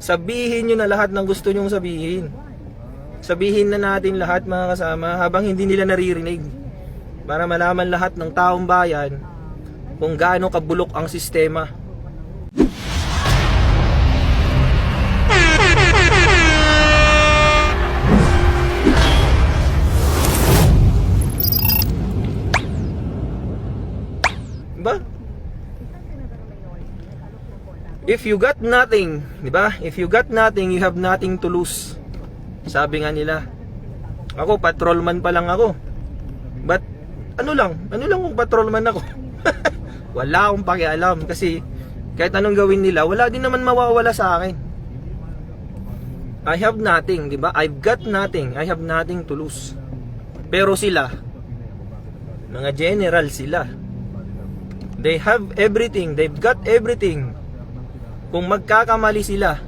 Sabihin nyo na lahat ng gusto nyong sabihin. Sabihin na natin lahat mga kasama habang hindi nila naririnig. Para malaman lahat ng taong bayan kung gaano kabulok ang sistema. Diba? If you got nothing, diba? If you got nothing, you have nothing to lose. Sabi nga nila. Ako, patrolman pa lang ako. But, ano lang kung patrolman ako. Wala akong pakialam. Kasi, kahit anong gawin nila, wala din naman mawawala sa akin. I have nothing, diba? I've got nothing. I have nothing to lose. Pero sila, mga general sila. They have everything. They've got everything. Kung magkakamali sila,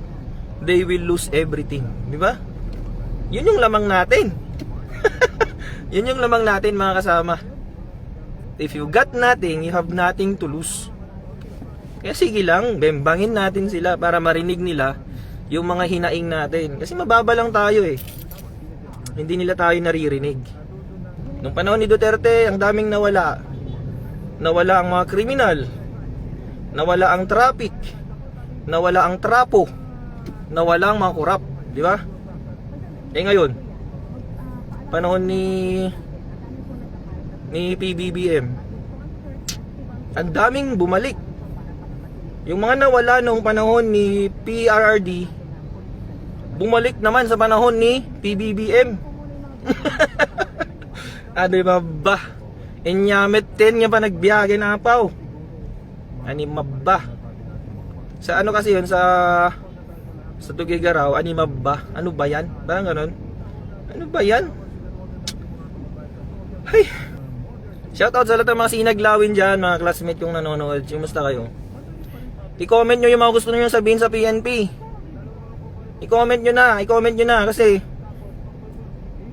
they will lose everything. Di ba? Yun yung lamang natin. Yun yung lamang natin mga kasama. If you got nothing, you have nothing to lose. Kaya sige lang, bembangin natin sila para marinig nila yung mga hinaing natin. Kasi mababa lang tayo eh. Hindi nila tayo naririnig. Nung panahon ni Duterte, ang daming nawala. Nawala ang mga kriminal. Nawala ang traffic. Nawala ang trapo. Nawala ang mga kurap, di ba? Eh ngayon, panahon ni PBBM, ang daming bumalik. Yung mga nawala nung panahon ni PRRD, bumalik naman sa panahon ni PBBM. Di ba ba? Inyamet 10 nga pa nagbiyahe na apaw. Ani mabba. Sa ano kasi yun, sa Tugigaraw, ani mabba. Ano ba yan? Parang ganun. Ano ba yan? Ay. Shoutout sa lahat ng mga sinaglawin dyan, mga classmate kong nanonood. Kumusta kayo? I-comment nyo yung mga gusto nyo sabihin sa PNP. I-comment nyo na kasi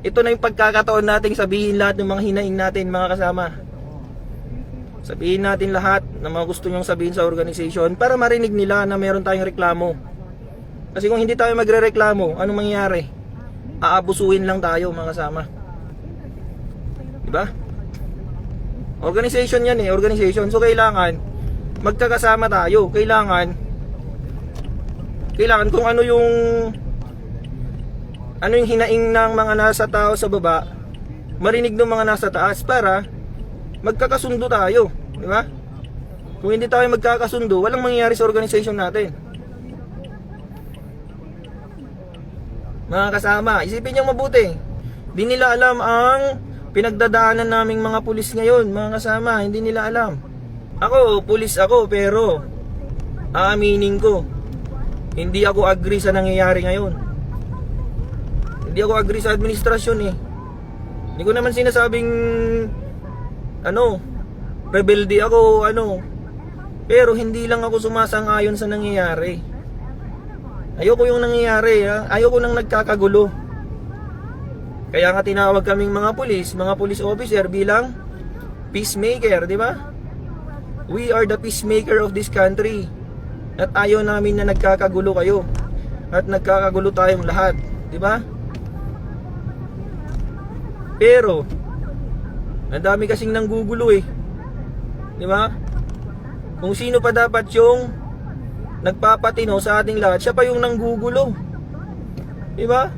ito na yung pagkakataon nating sabihin lahat ng mga hinaing natin mga kasama. Sabihin natin lahat ng mga gusto nyong sabihin sa organization para marinig nila na meron tayong reklamo. Kasi kung hindi tayo magre-reklamo, anong mangyayari? Aabusuhin lang tayo mga kasama. Diba? Organization yan eh, organization. So kailangan magkakasama tayo. Kailangan kung ano yung hinaing ng mga nasa tao sa baba, marinig ng mga nasa taas para magkakasundo tayo, di ba? Kung hindi tayo magkakasundo, walang mangyayari sa organization natin. Mga kasama, isipin niyo mabuti. Hindi nila alam ang pinagdadaanan naming mga pulis ngayon, mga kasama, hindi nila alam. Ako, pulis ako, pero aaminin ko, hindi ako agree sa nangyayari ngayon. Hindi ako agree sa administrasyon eh. Hindi ko naman sinasabing rebelde ako, pero hindi lang ako sumasang-ayon sa nangyayari. Ayoko yung nangyayari, ayoko nang nagkakagulo. Kaya nga tinawag kaming mga police officer bilang peacemaker, di ba? We are the peacemaker of this country. At ayaw namin na nagkakagulo kayo. At nagkakagulo tayong lahat, di ba? Pero ang dami kasing nanggugulo eh. Di ba? Kung sino pa dapat yung nagpapatino sa ating lahat, siya pa yung nanggugulo. Di ba?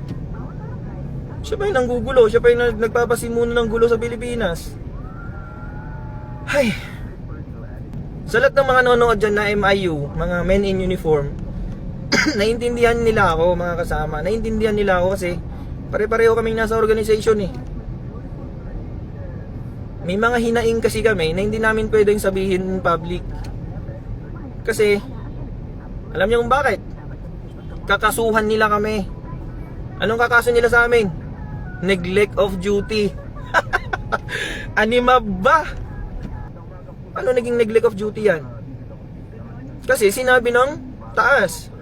Siya pa yung nanggugulo, siya pa yung nagpapasimuno ng gulo sa Pilipinas. Hay. Sa lahat ng mga nanonood dyan na MIU, mga men in uniform, naiintindihan nila ako mga kasama. Naiintindihan nila ako kasi pare-pareho kaming nasa organization eh. May mga hinaing kasi kami na hindi namin pwedeng sabihin in public. Kasi, alam niyo kung bakit? Kakasuhan nila kami. Anong kakaso nila sa amin? Neglect of duty. Anima ba? Ano naging neglect of duty yan? Kasi sinabi ng taas.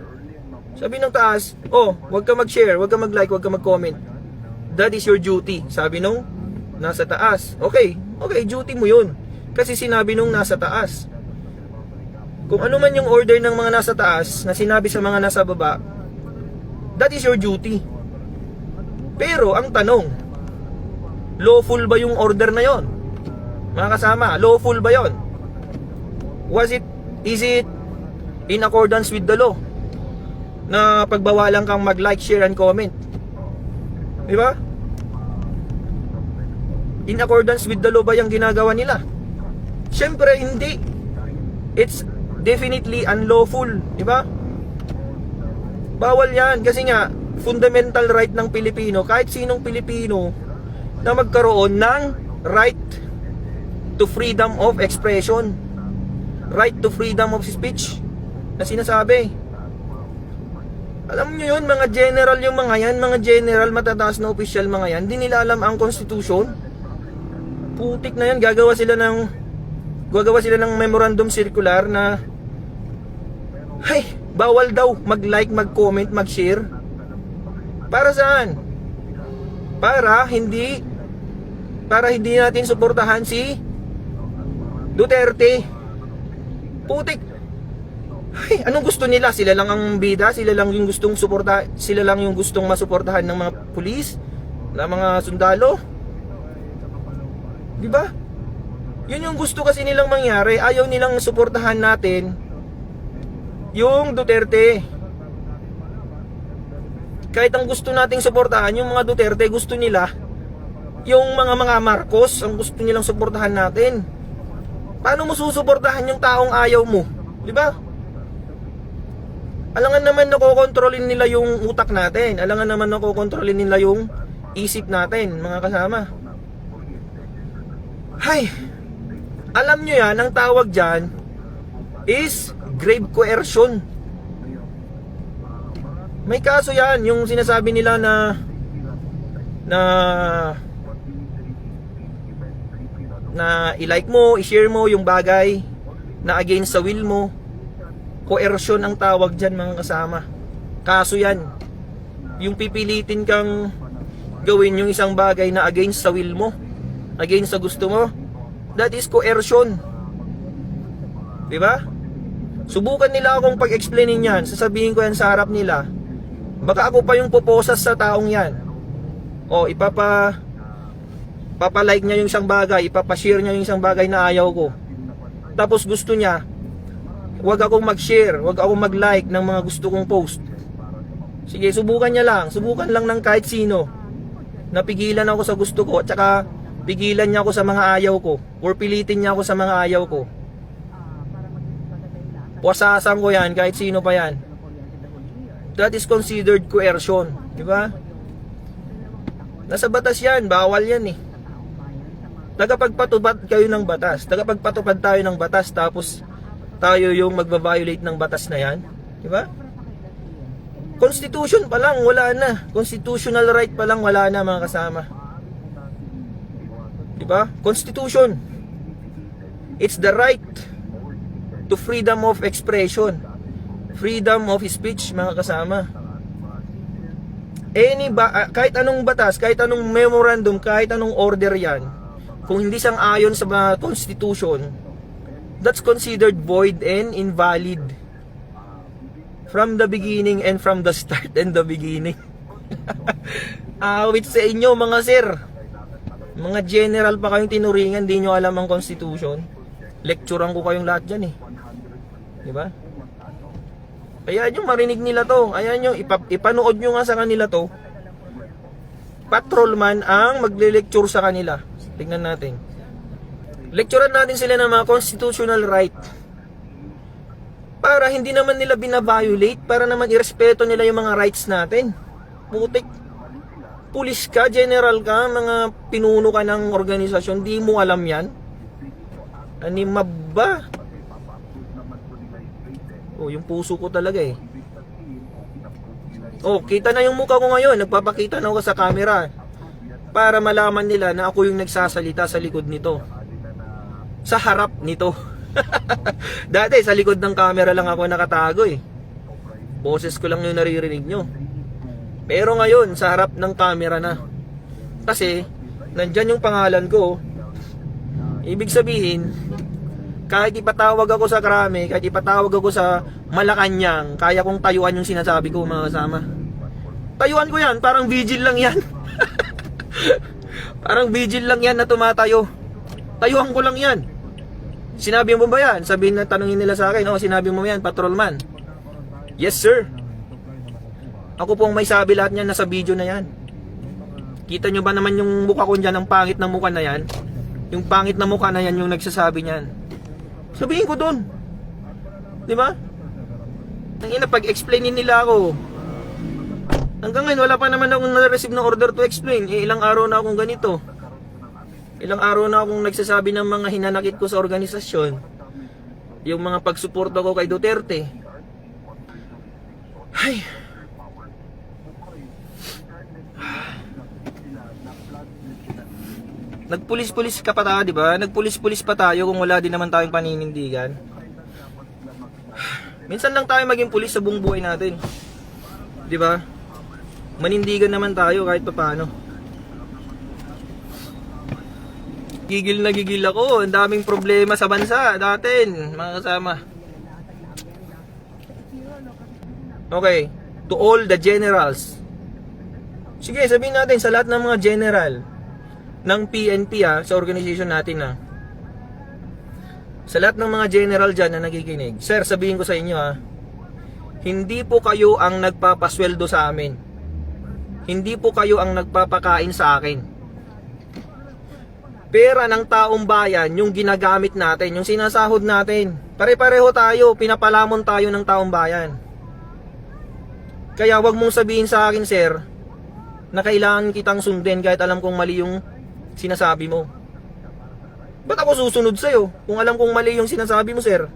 Sabi ng taas, wag ka mag-share, wag ka mag-like, wag ka mag-comment. That is your duty. Sabi nung nasa taas. Okay, duty mo yun. Kasi sinabi nung nasa taas. Kung ano man yung order ng mga nasa taas na sinabi sa mga nasa baba, That is your duty. Pero ang tanong, lawful ba yung order na yon? Mga kasama, lawful ba yon? Is it in accordance with the law na pagbawalan kang mag-like, share, and comment? Di ba? In accordance with the law ba yung ginagawa nila? Siyempre hindi. It's definitely unlawful, di ba? Bawal yan kasi nga fundamental right ng Pilipino, kahit sinong Pilipino, na magkaroon ng right to freedom of expression, right to freedom of speech na sinasabi. Alam nyo yun, mga general yung mga yan, mga general, matataas na opisyal mga yan, di nila alam ang konstitusyon. Putik na yan, gagawa sila ng memorandum circular na bawal daw mag-like, mag-comment, mag-share. Para saan? Para hindi natin suportahan si Duterte. Putik. Anong gusto nila? Sila lang ang bida, sila lang yung gustong suporta, sila lang yung gustong masuportahan ng mga pulis, ng mga sundalo. 'Di ba? Yun yung gusto kasi nilang mangyari. Ayaw nilang suportahan natin yung Duterte. Kahit ang gusto nating suportahan yung mga Duterte, gusto nila yung mga Marcos, ang gusto nilang suportahan natin. Paano mo susuportahan yung taong ayaw mo? 'Di ba? Alangan naman nakokontrolin nila yung utak natin. Alangan naman nakokontrolin nila yung isip natin, mga kasama. Alam nyo yan, ang tawag dyan is grave coercion. May kaso yan, yung sinasabi nila na i-like mo, i-share mo yung bagay na against sa will mo. Coercion ang tawag dyan, mga kasama. Kaso yan. Yung pipilitin kang gawin yung isang bagay na against sa will mo, against sa gusto mo, that is coercion. Diba? Subukan nila akong pag-explainin yan. Sasabihin ko yan sa harap nila. Baka ako pa yung puposas sa taong yan. O papalike niya yung isang bagay, ipapashare niya yung isang bagay na ayaw ko. Tapos gusto niya, wag akong mag-share, wag akong mag-like ng mga gusto kong post. Sige, subukan niya lang. Subukan lang ng kahit sino. Napigilan ako sa gusto ko, at saka pigilan niya ako sa mga ayaw ko, or pilitin niya ako sa mga ayaw ko. Wasasan ko yan, kahit sino pa yan. That is considered coercion. Diba? Nasa batas yan, bawal yan eh. Tagapagpatupad kayo ng batas. Tagapagpatupad tayo ng batas, tapos tayo yung magbabiolate ng batas na yan. Diba? Constitution pa lang, wala na. Constitutional right pa lang, wala na, mga kasama. Diba? Constitution. It's the right to freedom of expression, freedom of speech, mga kasama. Kahit anong batas, kahit anong memorandum, kahit anong order yan, kung hindi sang-ayon sa Constitution, that's considered void and invalid from the beginning and from the start and the beginning. Awit sa inyo, mga sir. Mga general pa kayong tinuringan, di nyo alam ang Constitution. Lecturean ko kayong lahat dyan eh. Diba? Kaya nyo marinig nila to. Ayan nyo, ipanood nyo nga sa kanila to. Patrolman ang magle-lecture sa kanila. Tingnan natin. Lecturean natin sila ng mga constitutional right. Para hindi naman nila binabiolate, para naman irespeto nila yung mga rights natin. Putik. Pulis ka, general ka, mga pinuno ka ng organisasyon, di mo alam yan? Animab ba? Oh, yung puso ko talaga eh. Oh, kita na yung mukha ko ngayon. Nagpapakita na ako sa camera para malaman nila na ako yung nagsasalita sa likod nito, sa harap nito. Dati sa likod ng camera lang ako nakatago eh. Boses ko lang yung naririnig nyo. Pero ngayon sa harap ng camera na. Kasi nandyan yung pangalan ko. Ibig sabihin, kahit ipatawag ako sa Krame, kahit ipatawag ako sa Malacanang, kaya kong tayuan yung sinasabi ko, mga kasama. Tayuan ko yan, parang vigil lang yan. Parang vigil lang yan na tumatayo. Tayuan ko lang yan. Sinabi mo ba yan? Sabihin na, tanungin nila sa akin, oh, sinabi mo yan, patrolman. Yes, sir. Ako pong may sabi lahat niyan, nasa video na yan. Kita nyo ba naman yung mukha ko dyan, ang pangit na mukha na yan? Yung pangit na mukha na yan, yung nagsasabi niyan. Sabihin ko dun. Di ba? Tangina, pag-explainin nila ako. Hanggang ngayon, wala pa naman akong na-receive na order to explain. Ilang araw na akong ganito. Ilang araw na akong nagsasabi ng mga hinanakit ko sa organisasyon. Yung mga pagsuporta ko kay Duterte. Ay. Nagpulis-pulis ka pa tayo, di ba? Nagpulis-pulis pa tayo kung wala din naman tayong paninindigan. Minsan lang tayo maging pulis sa buong buhay natin. Di ba? Manindigan naman tayo kahit paano. Gigil na gigil ako. Ang daming problema sa bansa natin, mga kasama. Okay, to all the generals. Sige, sabihin natin sa lahat ng mga general ng PNP sa organization natin sa lahat ng mga general dyan na nakikinig. Sir, sabihin ko sa inyo hindi po kayo ang nagpapasweldo sa amin. Hindi po kayo ang nagpapakain sa akin. Pera ng taong bayan yung ginagamit natin, yung sinasahod natin. Pare-pareho tayo, pinapalamon tayo ng taong bayan. Kaya wag mong sabihin sa akin, sir, na kailangan kitang sundin kahit alam kong mali yung sinasabi mo. Ba't ako susunod sa'yo kung alam kong mali yung sinasabi mo, sir?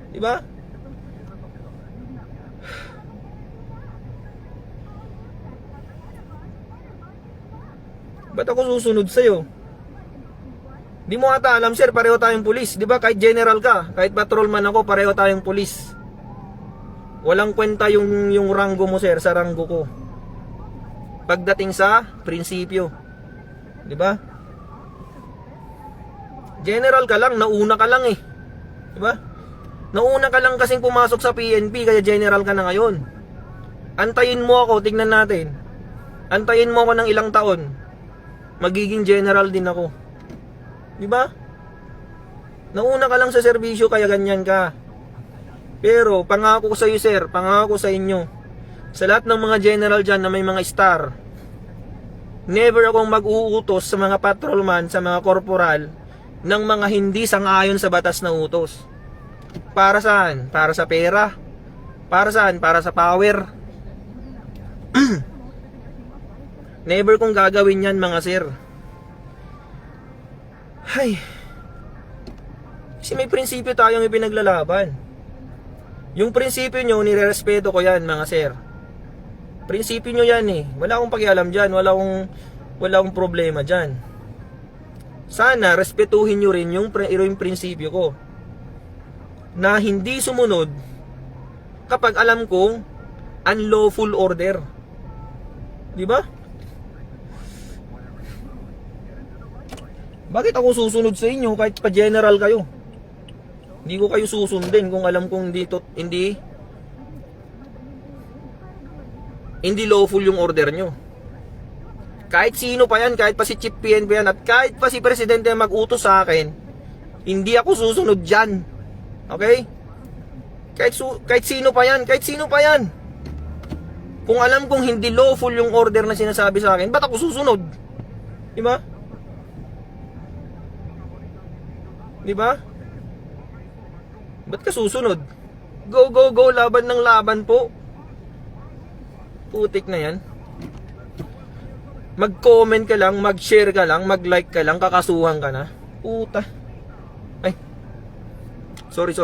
Diba? Ba't ako susunod sa'yo? Di mo ata alam, sir, pareho tayong pulis. Di ba? Kahit general ka, kahit patrolman ako, pareho tayong pulis. Walang kwenta yung ranggo mo, sir, sa ranggo ko. Pagdating sa prinsipyo. Di ba? General ka lang, nauna ka lang eh. Di ba? Nauna ka lang kasing pumasok sa PNP, kaya general ka na ngayon. Antayin mo ako, tignan natin. Antayin mo ako ng ilang taon. Magiging general din ako. Di ba? Nauna ka lang sa serbisyo kaya ganyan ka. Pero pangako ko sa iyo, sir, pangako ko sa inyo, sa lahat ng mga general dyan na may mga star, never akong mag-uutos sa mga patrolman, sa mga korporal ng mga hindi sang-ayon sa batas na utos. Para saan? Para sa pera? Para saan? Para sa power? Never kong gagawin yan, mga sir. Ay, kasi may prinsipyo tayong ipinaglalaban. Yung prinsipyo nyo, nirerespeto ko yan, mga sir. Prinsipyo nyo yan eh. Wala akong pakialam dyan, wala akong problema dyan. Sana respetuhin nyo rin yung prinsipyo ko, na hindi sumunod kapag alam kong unlawful order. Di ba? Bakit ako susunod sa inyo kahit pa general kayo? Hindi ko kayo susundin kung alam kong hindi lawful yung order nyo. Kahit sino pa yan, kahit pa si Chief PNP yan, at kahit pa si Presidente mag-utos sa akin, hindi ako susunod dyan. Okay? Kahit sino pa yan, kahit sino pa yan. Kung alam kong hindi lawful yung order na sinasabi sa akin, ba't ako susunod? Diba? Diba? Ba't ka susunod? Go, go, go, laban ng laban po. Putik na yan. Mag-comment ka lang, mag-share ka lang, mag-like ka lang, kakasuhan ka na. Puta. Ay. Sorry.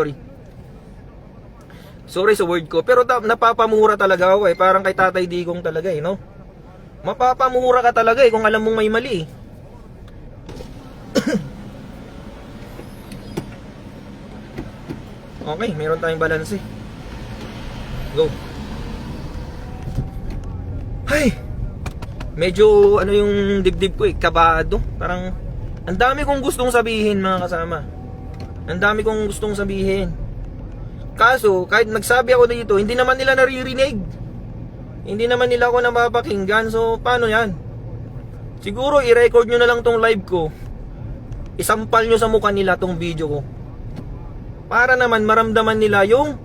Sorry sa word ko. Pero napapamura talaga ako eh. Parang kay Tatay Digong talaga eh, no? Mapapamura ka talaga eh kung alam mong may mali eh. Okay, meron tayong balance eh. Go. Ay, medyo ano yung dibdib ko eh, kabado. Parang ang dami kong gustong sabihin, mga kasama. Ang dami kong gustong sabihin. Kaso, kahit nagsabi ako dito, hindi naman nila naririnig. Hindi naman nila ako napapakinggan. So, paano yan? Siguro, i-record nyo na lang tong live ko. Isampal nyo sa mukha nila tong video ko. Para naman maramdaman nila yung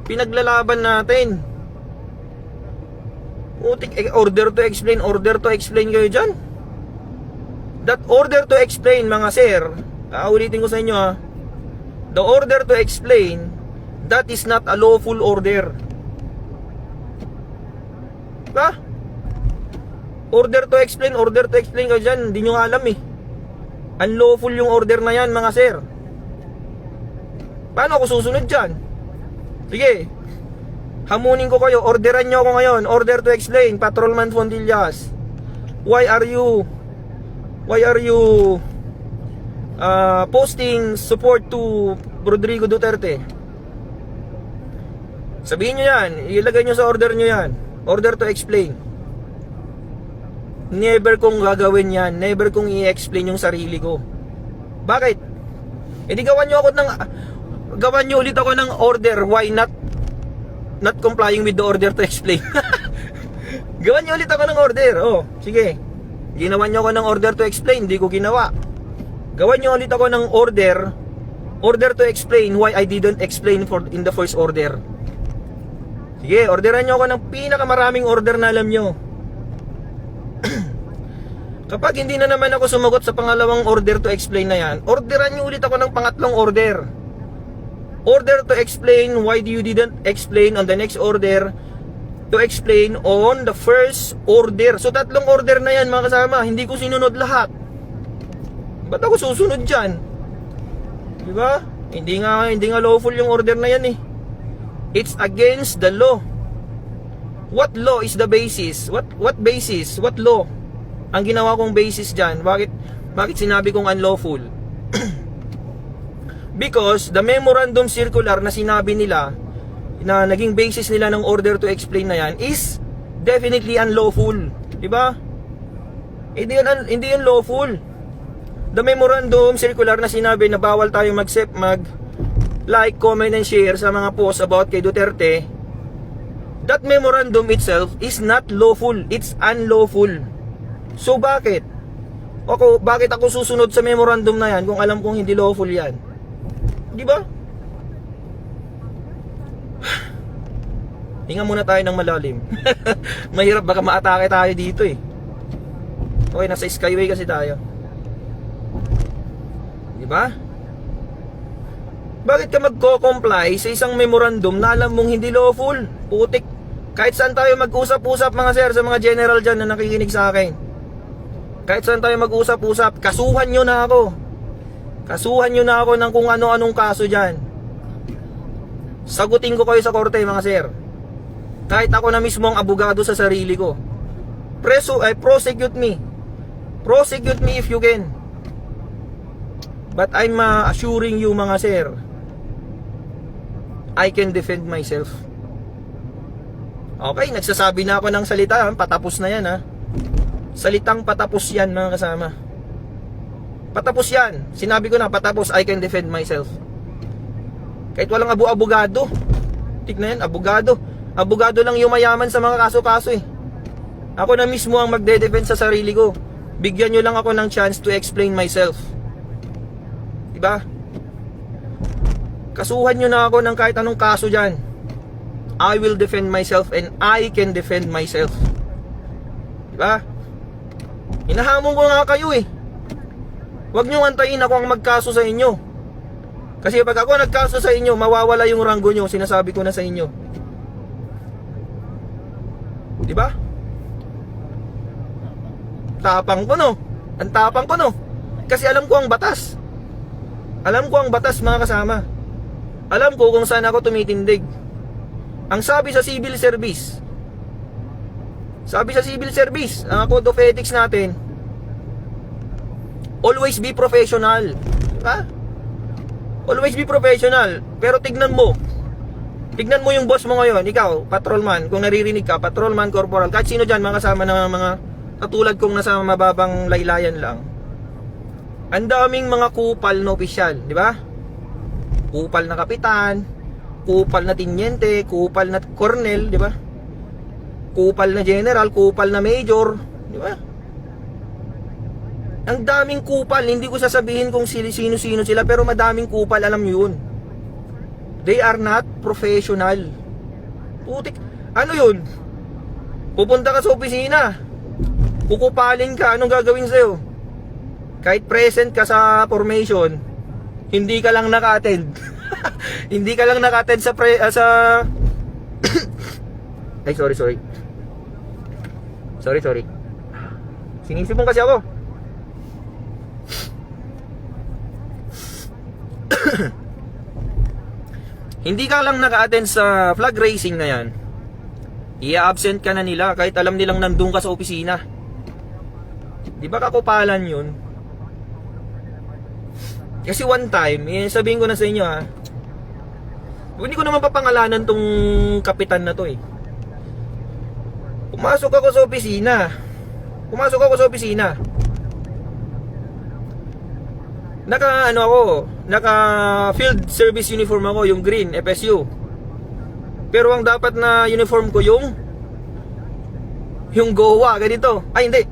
pinaglalaban natin. Utik, order to explain kayo dyan. That order to explain, mga sir, ulitin ko sa inyo ha. The order to explain, that is not a lawful order. Diba? Order to explain kayo dyan, hindi nyo alam eh. Unlawful yung order na yan, mga sir. Paano ako susunod dyan? Sige, hamunin ko kayo, orderan nyo ako ngayon. Order to explain, Patrolman Fontillas. Why are you posting support to Rodrigo Duterte? Sabihin nyo yan, ilagay nyo sa order nyo yan. Order to explain. Never kong gagawin yan. Never kong i-explain yung sarili ko. Bakit? Hindi gawan nyo ulit ako ng order. Why not complying with the order to explain? Gawan nyo ulit ako ng order. Oh, sige. Ginawan nyo ako ng order to explain. Hindi ko ginawa. Gawan nyo ulit ako ng order to explain why I didn't explain in the first order. Sige, orderan nyo ako ng pinakamaraming order na alam nyo. Kapag hindi na naman ako sumagot sa pangalawang order to explain na yan, orderan nyo ulit ako ng pangatlong order. Order to explain why you didn't explain on the next order to explain on the first order. So tatlong order na yan, mga kasama. Hindi ko sinunod lahat. Ba't ako susunod dyan? Diba? Hindi nga lawful yung order na yan eh. It's against the law. What law is the basis? What basis? What law? Ang ginawa kong basis dyan. Bakit sinabi kong unlawful? Because the memorandum circular na sinabi nila, na naging basis nila ng order to explain na yan, is definitely unlawful. Diba? Hindi yun lawful. The memorandum circular na sinabi na bawal tayo like, comment, and share sa mga posts about kay Duterte, that memorandum itself is not lawful. It's unlawful. So bakit? Bakit ako susunod sa memorandum na yan kung alam kong hindi lawful yan? Di ba? Hinga muna tayo ng malalim. Mahirap, baka maatake tayo dito eh. Okay, nasa skyway kasi tayo. Di ba? Bakit ka magko-comply sa isang memorandum na alam mong hindi lawful? Putik. Kahit saan tayo mag-usap-usap, mga sir, sa mga general dyan na nakikinig sa akin. Kahit saan tayo mag-usap-usap, kasuhan nyo na ako. Kasuhan nyo na ako ng kung ano-anong kaso dyan. Sagutin ko kayo sa korte, mga sir. Kahit ako na mismo ang abogado sa sarili ko. Prosecute me. Prosecute me if you can. But I'm assuring you, mga sir, I can defend myself. Okay, nagsasabi na ako ng salita, patapos na yan ha. Salitang patapos yan, mga kasama. Patapos yan. Sinabi ko na, patapos, I can defend myself. Kahit walang abogado. Tignan yan, abogado. Abogado lang yung mayaman sa mga kaso-kaso eh. Ako na mismo ang magde-defend sa sarili ko. Bigyan nyo lang ako ng chance to explain myself. Diba? Kasuhan nyo na ako ng kahit anong kaso dyan. I will defend myself and I can defend myself. Diba? Hinahamon ko nga kayo eh. Huwag nyo antayin ako ang magkaso sa inyo. Kasi pag ako nagkaso sa inyo, mawawala yung ranggo nyo. Sinasabi ko na sa inyo. Diba? Tapang ko no. Ang tapang ko no. Kasi alam ko ang batas. Alam ko ang batas, mga kasama. Alam ko kung saan ako tumitindig. Ang sabi sa civil service, ang code of ethics natin, always be professional. Ha? Always be professional. Pero tignan mo yung boss mo ngayon. Ikaw, patrolman, kung naririnig ka, patrolman, corporal, kahit sino dyan, mga kasama ng mga katulad kong nasa mababang laylayan lang. Ang daming mga kupal na opisyal, di ba? Kupal na kapitan, kupal na tinyente, kupal na kornel, di ba? kupal na general, kupal na major, di ba? Ang daming kupal, hindi ko sasabihin kung sino-sino sila, pero madaming kupal, alam nyo yun. They are not professional. Putik, ano yun? Pupunta ka sa opisina, kukupalin ka, anong gagawin sa'yo? Kahit present ka sa formation, hindi ka lang naka-attend. Hindi ka lang naka-attend sa ay, sorry. Sorry. Sinisipon kasi ako. Hindi ka lang naka-attend sa flag racing na yan, i-absent ka na nila kahit alam nilang nandun ka sa opisina. Di ba kakupalan yun? Kasi one time, sabihin ko na sa inyo ha, hindi ko naman papangalanan tong kapitan na to eh. Pumasok ako sa opisina. Naka field service uniform ako, yung green, FSU. Pero ang dapat na uniform ko yung GOA, ganito. Ay hindi.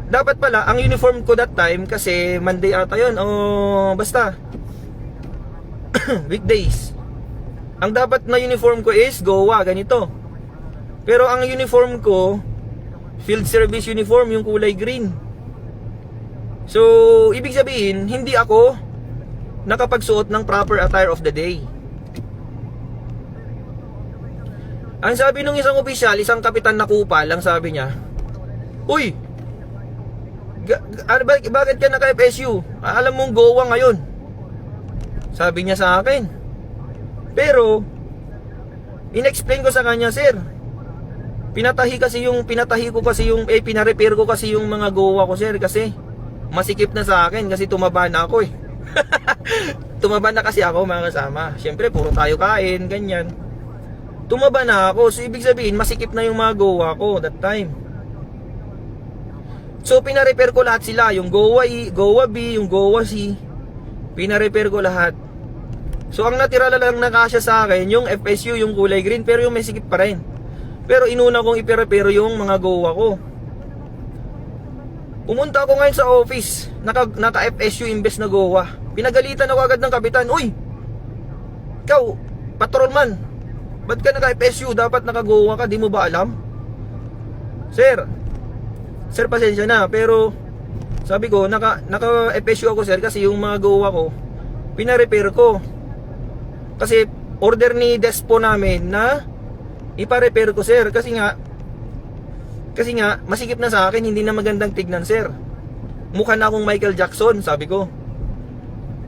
Dapat pala, ang uniform ko that time, kasi Monday ata yun, o basta weekdays. Ang dapat na uniform ko is GOA, ganito. Pero ang uniform ko, field service uniform, yung kulay green. So, ibig sabihin, hindi ako nakapagsuot ng proper attire of the day. Ang sabi nung isang opisyal, isang kapitan na kupal, ang sabi niya, "Uy, bakit ka naka-FSU? Alam mong GOA ngayon." Sabi niya sa akin. Pero in-explain ko sa kanya, "Sir, pinarepair ko kasi yung mga GOA ko, sir, kasi masikip na sa akin kasi tumaba na ako eh." Tumaba na kasi ako, mga kasama. Siyempre puro tayo kain, ganyan. Tumaba na ako, so ibig sabihin masikip na yung mga GOA ko that time. So pinarepair ko lahat sila, yung GOA E, GOA B, yung GOA C, pinarepair ko lahat. So ang natira lang na kasya sa akin, yung FSU, yung kulay green, pero yung may sikip pa rin. Pero inuna kong ipirepair yung mga GOA ko. Pumunta ako ngayon sa office, naka FSU imbes na GOA. Pinagalitan ako agad ng kapitan, "Uy, ikaw, patrolman, ba't ka naka FSU? Dapat naka GOA ka, di mo ba alam?" Sir, pasensya na, pero sabi ko, naka FSU ako, sir, kasi yung mga GOA ko, pinarepair ko. Kasi order ni Despo namin na ipa-repair ko, sir, kasi nga masikip na sa akin, hindi na magandang tignan, sir. Mukha na akong Michael Jackson, sabi ko.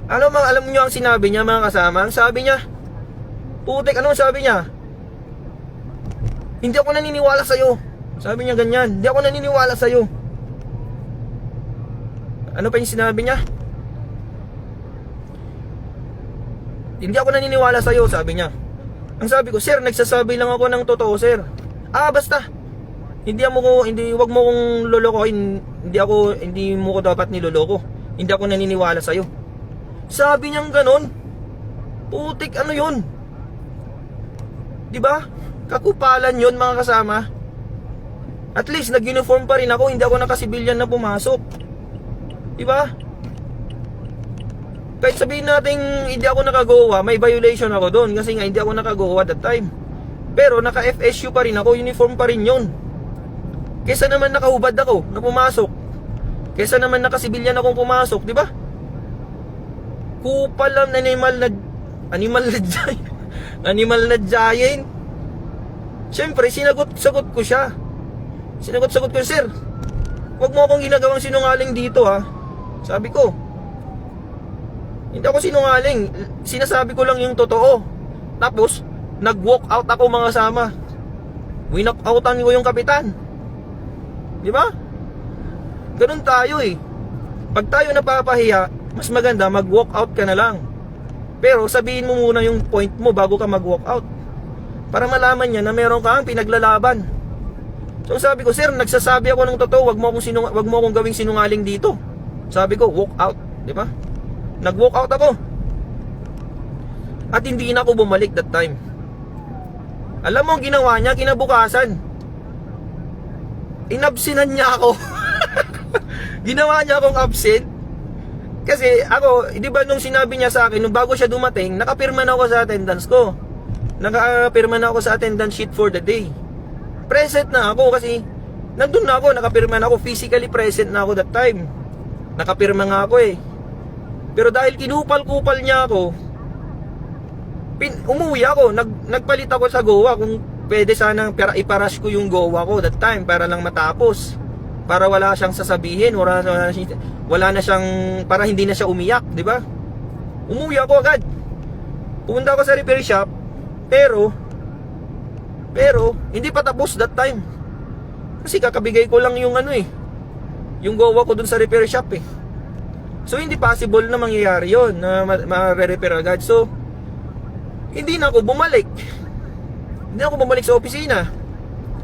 Alam niyo ang sinabi niya, mga kasama? Ang sabi niya, putik, ano sabi niya? "Hindi ako naniniwala sa'yo." Sabi niya ganyan, "Hindi ako naniniwala sa'yo." Ano pa yung sinabi niya? "Hindi ako naniniwala sa'yo," sabi niya. Ang sabi ko, "Sir, nagsasabi lang ako ng totoo, sir." Basta. Wag mo kong lolokohin. Hindi mo ko dapat niloloko. Hindi ako naniniwala sa'yo. Sabi niyang ganon. Putik, ano yun? Diba? Kakupalan yun, mga kasama. At least nag-uniform pa rin ako, hindi ako nakasibilyan na pumasok. Diba? Kahit sabihin natin hindi ako naka-GOA, may violation ako doon kasi nga hindi ako naka-GOA that time. Pero naka-FSU pa rin ako, uniform pa rin yun. Kesa naman nakahubad ako na pumasok. Kesa naman nakasibilyan akong pumasok, di ba? Kupal lang, animal na giant. Siyempre, sagot ko siya. Sagot ko, "Sir, wag mo akong ginagawang sinungaling dito, ha." Sabi ko, hindi ako sinungaling, sinasabi ko lang yung totoo. Tapos nag-walk out ako, mga kasama. Winock outan ko yung kapitan. Di ba? Ganun tayo eh. Pag tayo napapahiya, mas maganda mag-walk out ka na lang. Pero sabihin mo muna yung point mo bago ka mag-walk out, para malaman niya na meron kang pinaglalaban. So sabi ko, "Sir, nagsasabi ako ng totoo, wag mo akong gawing sinungaling dito." Sabi ko, walk out, di ba? Nag-walk out ako. At hindi na ako bumalik that time. Alam mo ang ginawa niya, kinabukasan, inabsinan niya ako. Ginawa niya akong absent. Kasi ako, di ba nung sinabi niya sa akin, nung bago siya dumating, nakapirma na ako sa attendance ko. Nakapirma na ako sa attendance sheet for the day. Present na ako kasi nandun na ako, nakapirma na ako, physically present na ako that time. Nakapirma nga ako eh. Pero dahil kinupal-kupal niya ako, umuwi ako, nagpalit ako sa Goa kung pwede sanang iparush ko yung Goa ko that time para lang matapos. Para wala siyang sasabihin, wala na siyang, para hindi na siya umiyak, di ba? Umuwi ako agad. Pumunta ako sa repair shop, pero hindi pa tapos that time. Kasi kakabigay ko lang yung yung Goa ko dun sa repair shop eh. So hindi possible na mangyayari yon na ma-repair agad. So hindi na ako bumalik. Hindi ako bumalik sa opisina.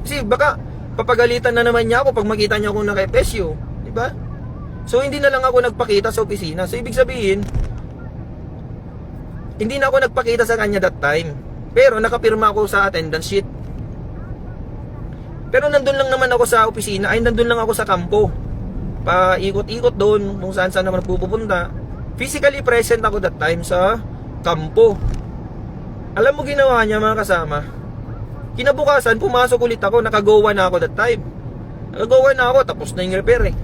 Kasi baka papagalitan na naman niya ako pag makita niya akong naka-FSU, di ba? So hindi na lang ako nagpakita sa opisina. So ibig sabihin, hindi na ako nagpakita sa kanya that time. Pero nakapirma ako sa attendance sheet. Pero nandun lang naman ako sa opisina, nandun lang ako sa kampo. Paikot-ikot doon kung saan naman pupunta. Physically present ako that time sa kampo. Alam mo ginawa niya mga kasama? Kinabukasan, pumasok ulit ako, nakagawa na ako that time. Nakagawa na ako, tapos na yung repair eh.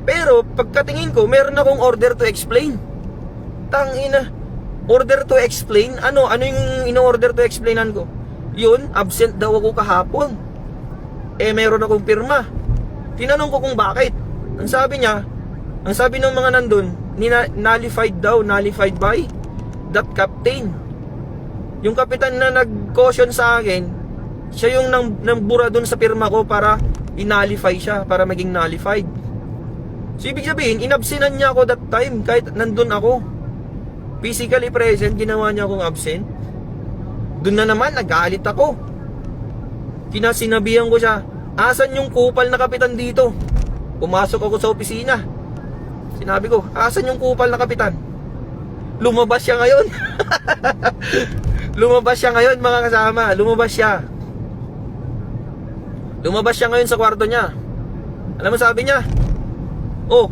Pero pagkatingin ko, meron akong order to explain. Tangina, order to explain? Ano yung in-order to explainan ko? Yun, absent daw ako kahapon. Meron akong pirma. Tinanong ko kung bakit. Ang sabi ng mga nandun, nullified by that captain. Yung kapitan na nag-caution sa akin, siya yung nambura dun sa pirma ko para i-nullify siya, para maging nullified. So ibig sabihin, inabsinan niya ako that time kahit nandun ako. Physically present, ginawa niya akong absent. Dun na naman, nagalit ako. Sinabihan ko siya, asan yung kupal na kapitan dito? Pumasok ako sa opisina. Sinabi ko, asan yung kupal na kapitan? Lumabas siya ngayon. Lumabas siya ngayon mga kasama. Lumabas siya ngayon sa kwarto niya. Alam mo sabi niya? Oh.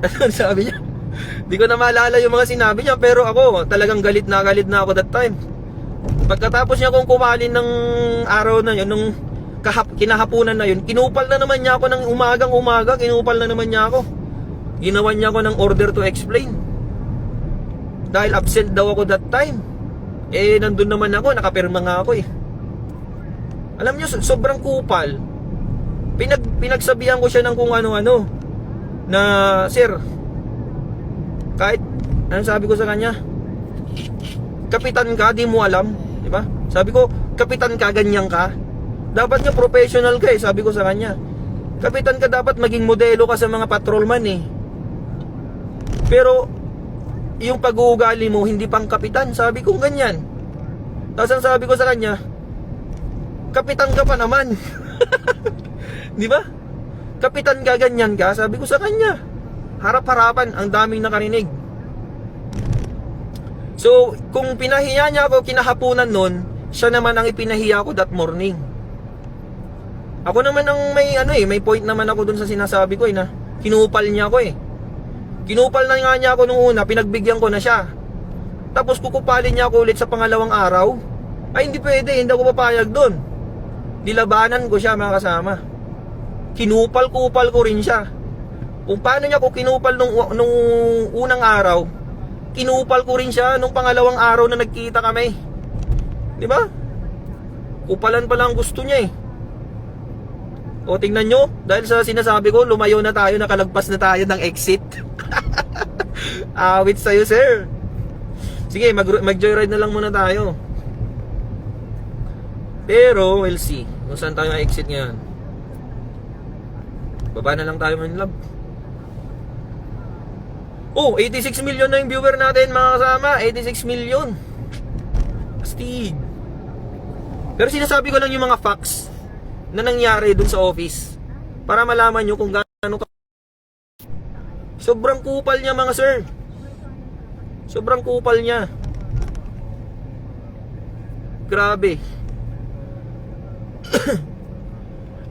Ano sabi niya? Di ko na maalala yung mga sinabi niya, pero ako talagang galit na ako that time. Pagkatapos niya kong kumalin ng araw na yun, nung kinahapunan na yun, kinupal na naman niya ako ng umagang-umaga, kinupal na naman niya ako. Ginawa niya ako ng order to explain. Dahil absent daw ako that time. Nandun naman ako, nakapirma nga ako eh. Alam niyo, sobrang kupal. Pinagsabihan ko siya ng kung ano-ano. Na, sir, kahit, ano sabi ko sa kanya? Kapitan ka, di mo alam. Diba? Sabi ko, kapitan ka, ganyan ka. Dapat nga professional ka eh, sabi ko sa kanya. Kapitan ka, dapat maging modelo ka sa mga patrolman eh. Pero yung pag-uugali mo, hindi pang kapitan, sabi ko ganyan. Tapos ang sabi ko sa kanya, kapitan ka pa naman. Di ba? Kapitan ka, ganyan ka, sabi ko sa kanya. Harap-harapan, ang daming nakarinig. So, kung pinahiya niya ako kinahapunan nun, siya naman ang ipinahiya ko that morning. Ako naman ang may point naman ako dun sa sinasabi ko na kinupal niya ako eh. Kinupal na nga niya ako nung una, pinagbigyan ko na siya. Tapos kukupalin niya ako ulit sa pangalawang araw. Ay hindi pwede, hindi ako papayag dun. Nilabanan ko siya mga kasama. Kinupal-kupal ko rin siya. Kung paano niya ako kinupal nung unang araw, kinupal ko rin siya nung pangalawang araw na nagkita kami. Di ba? Kupalan pala ang gusto niya eh. O tingnan nyo, dahil sa sinasabi ko, lumayo na tayo, nakalagpas na tayo ng exit. Awit sa'yo sir. Sige, mag-joyride na lang muna tayo. Pero we'll see kung saan tayo exit ngayon. Baba na lang tayo, man love. Oh, 86 million na yung viewer natin mga kasama. 86 million. Astig. Pero sinasabi ko lang yung mga facts na nangyari dun sa office para malaman nyo kung gaano ka. Sobrang kupal niya mga sir. Sobrang kupal niya. Grabe.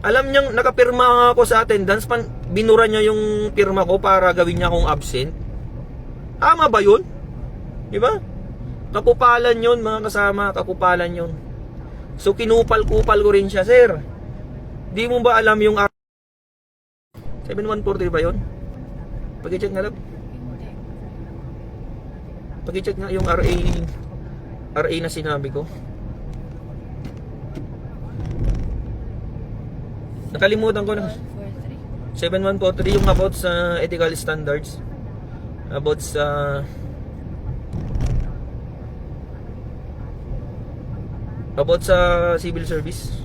Alam niyang nakapirma ako sa attendance, binura niya yung pirma ko para gawin niya akong absent. Tama ba yun? Di ba? Kakupalan yun mga kasama, kakupalan yun. So kinupal-kupal ko rin siya, sir. Di mo ba alam yung 7143 ba yun? Pag-check nga lang. Pag-check nga yung RA na sinabi ko. Nakalimutan ko na. 7143 yung about sa ethical standards. About sa civil service.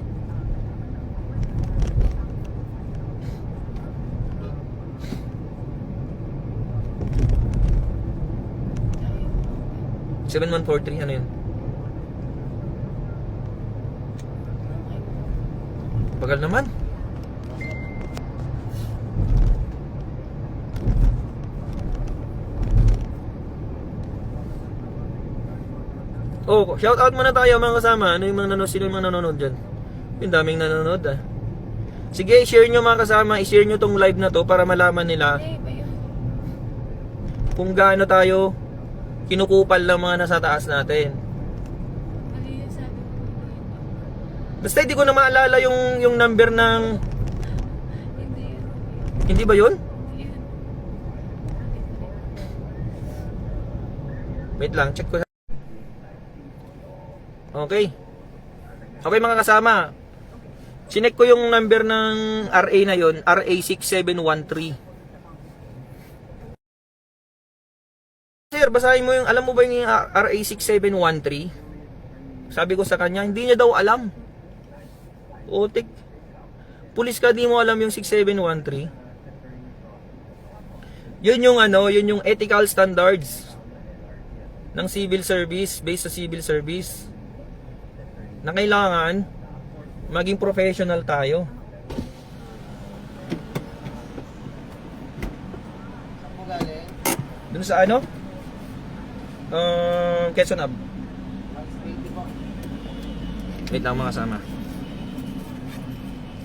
(7143) ano yun? Bagal naman. Oh, shout out muna tayo mga kasama. Ano yung mga nanonood? Sino yung mga nanonood dyan? Yung daming nanonood ah. Sige, share nyo mga kasama. I-share nyo tong live na to para malaman nila kung gaano tayo kinukupal ng mga nasa taas natin. Basta hindi ko na maalala yung number ng... Hindi ba yun? Wait lang, check ko. Okay. Okay mga kasama. Sinek ko yung number ng RA na yun, RA 6713. Sir, basahin mo yung, alam mo ba yung RA 6713? Sabi ko sa kanya, hindi niya daw alam. Otik. Pulis ka, di mo alam yung 6713? Yun yung yun yung ethical standards ng civil service, based sa civil service, na kailangan maging professional tayo. Dun sa Quezon Ave. Wait lang mga kasama.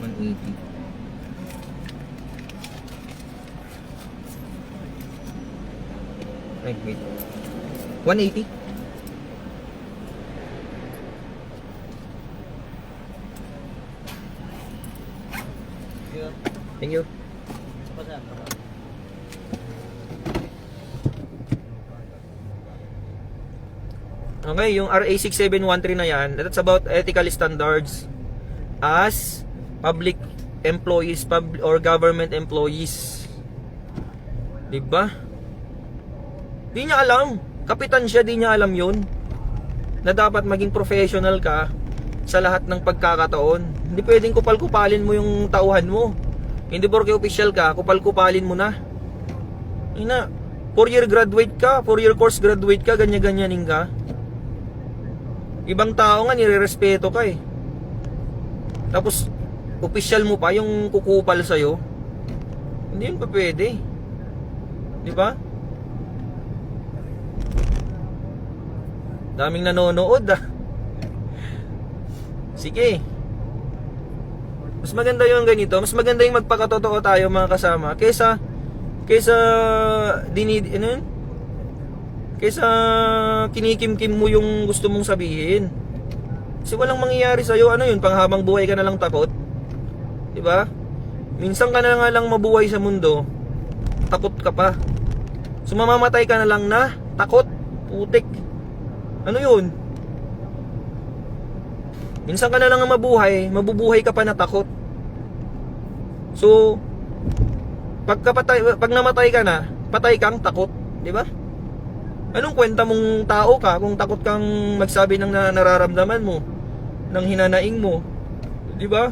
180. Wait. 180. Thank you. Okay, yung RA 6713 na yan, that's about ethical standards as public employees or government employees. Diba? Di niya alam. Kapitan siya, di niya alam yun. Na dapat maging professional ka sa lahat ng pagkakataon. Hindi pwedeng kupal-kupalin mo yung tauhan mo. Hindi porke official ka, kupal-kupalin mo na. Ina, 4-year graduate ka, 4-year course graduate ka, ganyan-ganyanin ka. Ibang tao nga, nire-respeto ka eh. Tapos, official mo pa yung kukupal sa'yo. Hindi yun pa pwede. Di ba? Daming nanonood ah. Sige. Mas maganda yung ganito. Mas maganda yung magpakatotoo tayo mga kasama. Kaysa kinikimkim mo yung gusto mong sabihin. Kasi walang mangyayari sa'yo. Ano yun? Panghabang buhay ka na lang takot. Diba? Minsan ka na nga lang mabuhay sa mundo, takot ka pa. So mamamatay ka na lang na takot. Putik. Ano yun? Minsan ka na lang mabuhay, mabubuhay ka pa na takot. So pag namatay ka na, patay kang takot. Diba? Anong kwenta mong tao ka kung takot kang magsabi ng nararamdaman mo, ng hinanaing mo? Di ba?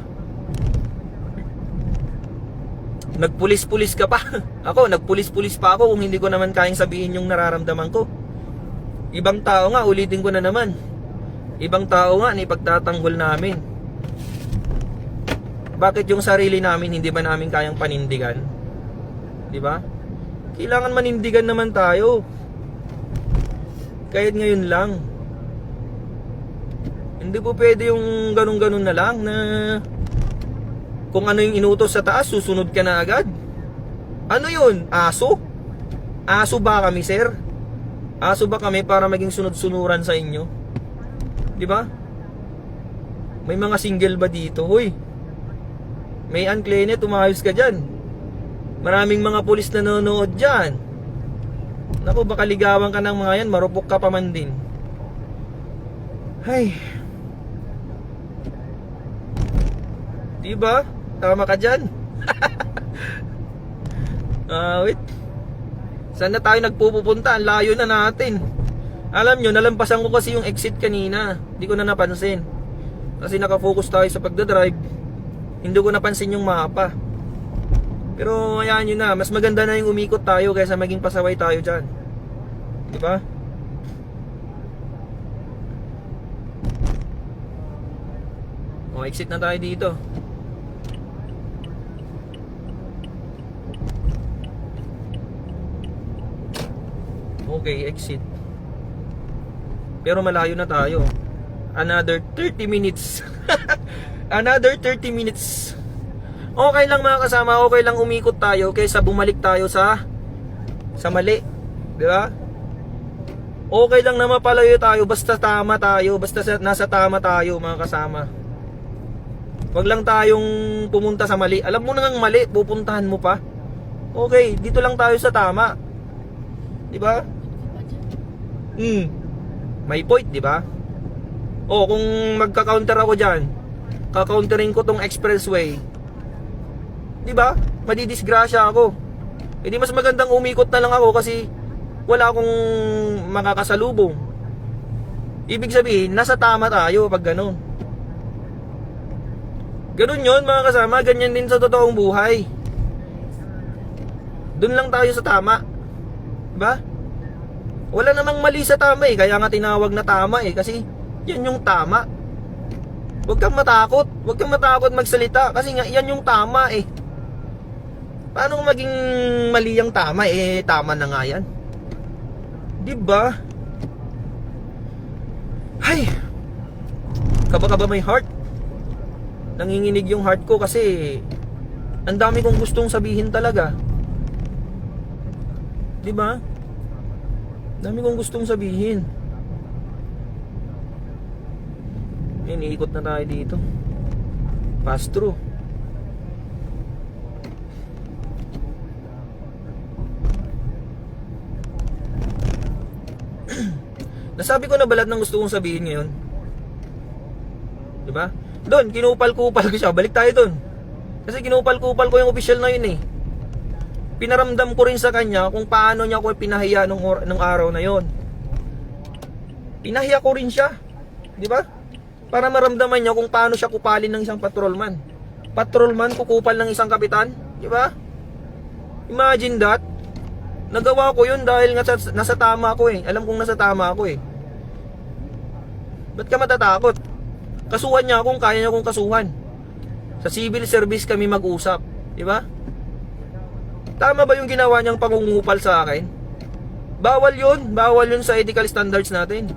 Nagpulis-pulis ka pa. Ako, nagpulis-pulis pa ako kung hindi ko naman kayang sabihin yung nararamdaman ko. Ibang tao nga, ulitin ko na naman. Ibang tao nga, ipagtatanggol namin. Bakit yung sarili namin hindi ba namin kayang panindigan? Di ba? Kailangan manindigan naman tayo. Kahit ngayon lang. Hindi po pwede yung ganun-ganun na lang na Kung ano yung inutos sa taas, susunod ka na agad. Ano yun? Aso? Aso ba kami, sir? Aso ba kami para maging sunod-sunuran sa inyo? Di ba? May mga single ba dito? Hoy, may unclaimed, umayos ka dyan. Maraming mga pulis na nanonood dyan. Naku, baka ligawan ka ng mga yan, marupok ka pa man din. Ay. Diba? Tama ka dyan. Wait. Saan na tayo nagpupunta? Ang layo na natin. Alam nyo, nalampasan ko kasi yung exit kanina. Hindi ko na napansin. Kasi nakafocus tayo sa pagdadrive. Hindi ko napansin yung mapa. Pero hayaan nyo na, mas maganda na yung umikot tayo kaysa maging pasaway tayo dyan. Diba? O, exit na tayo dito. Okay, exit. Pero malayo na tayo. Another 30 minutes. Another 30 minutes. Okay lang mga kasama, okay lang umikot tayo kaysa bumalik tayo sa mali. Di ba? Okay lang na mapalayo tayo basta tama tayo, basta nasa tama tayo mga kasama. Wag lang tayong pumunta sa mali. Alam mo na ngang mali, pupuntahan mo pa. Okay, dito lang tayo sa tama. Di ba? May point, di ba? O, kung magka-counter ako diyan, ka-counterin ko tong expressway. Di ba? Madidisgrasya ako. E di mas magandang umikot na lang ako kasi wala akong makakasalubong. Ibig sabihin, nasa tama tayo pag ganun. Ganun yun mga kasama, ganyan din sa totoong buhay. Doon lang tayo sa tama. Diba? Wala namang mali sa tama eh, kaya nga tinawag na tama eh, kasi yan yung tama. Huwag kang matakot, huwag kang matakot magsalita, kasi nga yan yung tama eh. Paano maging mali ang tama eh, tama na nga yan. Diba? Hay! Kaba-kaba may heart. Nanginginig yung heart ko kasi ang dami kong gustong sabihin talaga. Diba? Dami kong gustong sabihin. Iniikot na tayo dito. Pass through. Nasabi ko na balat ng gusto kong sabihin ngayon. Diba? Doon, kinupal-kupal ko siya. Balik tayo doon. Kasi kinupal-kupal ko yung official na yun eh. Pinaramdam ko rin sa kanya kung paano niya ako pinahiya nung araw na yon. Pinahiya ko rin siya. Di ba? Para maramdaman niya kung paano siya kupalin ng isang patrolman. Patrolman kukupal ng isang kapitan. Di ba? Imagine that. Nagawa ko yun dahil nga nasa tama ako eh. Alam kong nasa tama ako eh. Ba't ka matatakot? Kasuhan niya akong kaya niya akong kasuhan. Sa civil service kami mag-usap. Di ba? Tama ba yung ginawa niyang pangungupal sa akin? Bawal yun sa ethical standards natin.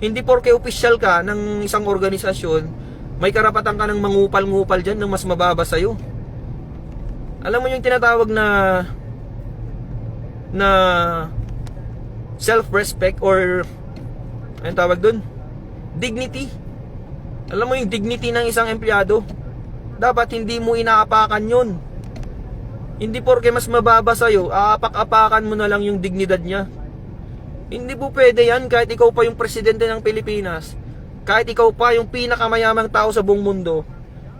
Hindi porke official ka ng isang organisasyon, may karapatan ka ng mangupal-ngupal dyan ng mas mababa sa'yo. Alam mo yung tinatawag na self-respect or anong tawag dun? Dignity. Alam mo yung dignity ng isang empleyado, dapat hindi mo inaapakan yun. Hindi porke mas mababa sa'yo, aapak-apakan mo na lang yung dignidad niya. Hindi po pwede yan kahit ikaw pa yung presidente ng Pilipinas, kahit ikaw pa yung pinakamayamang tao sa buong mundo.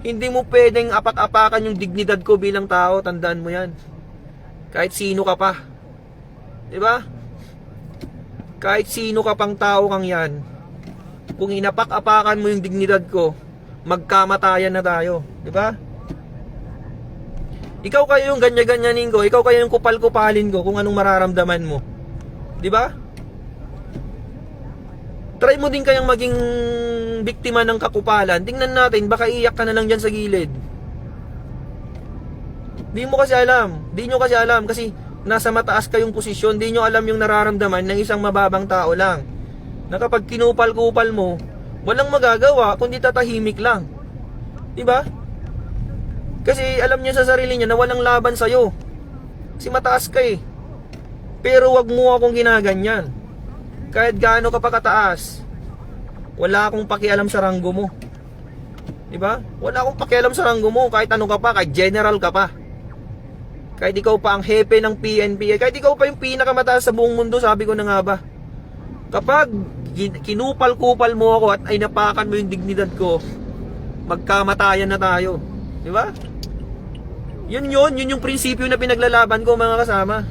Hindi mo pwedeng apak-apakan yung dignidad ko bilang tao, tandaan mo yan. Kahit sino ka pa. Diba? Kahit sino ka pang tao kang yan, kung inapak-apakan mo yung dignidad ko, magkamatayan na tayo. Diba? Ikaw kayo yung ganya-ganyanin ko, ikaw kayo yung kupal-kupalin ko kung anong mararamdaman mo. Diba? Try mo din kayang maging biktima ng kakupalan. Tingnan natin, baka iyak ka na lang dyan sa gilid. Di mo kasi alam. Di nyo kasi alam kasi nasa mataas kayong posisyon. Di nyo alam yung nararamdaman ng isang mababang tao lang. Na kapag kinupal-kupal mo, walang magagawa kundi tatahimik lang. Diba? Kasi alam niya sa sarili niya na walang laban sa'yo. Kasi mataas ka eh. Pero wag mo akong ginaganyan. Kahit gaano ka pa kataas, wala akong pakialam sa ranggo mo. Diba? Wala akong pakialam sa ranggo mo. Kahit ano ka pa, kahit general ka pa. Kahit ikaw pa ang hepe ng PNP, kahit ikaw pa yung pinakamataas sa buong mundo, sabi ko na nga ba. Kapag kinupal-kupal mo ako at ay napakan mo yung dignidad ko, magkamatayan na tayo. Diba? Yun yung prinsipyo na pinaglalaban ko, mga kasama.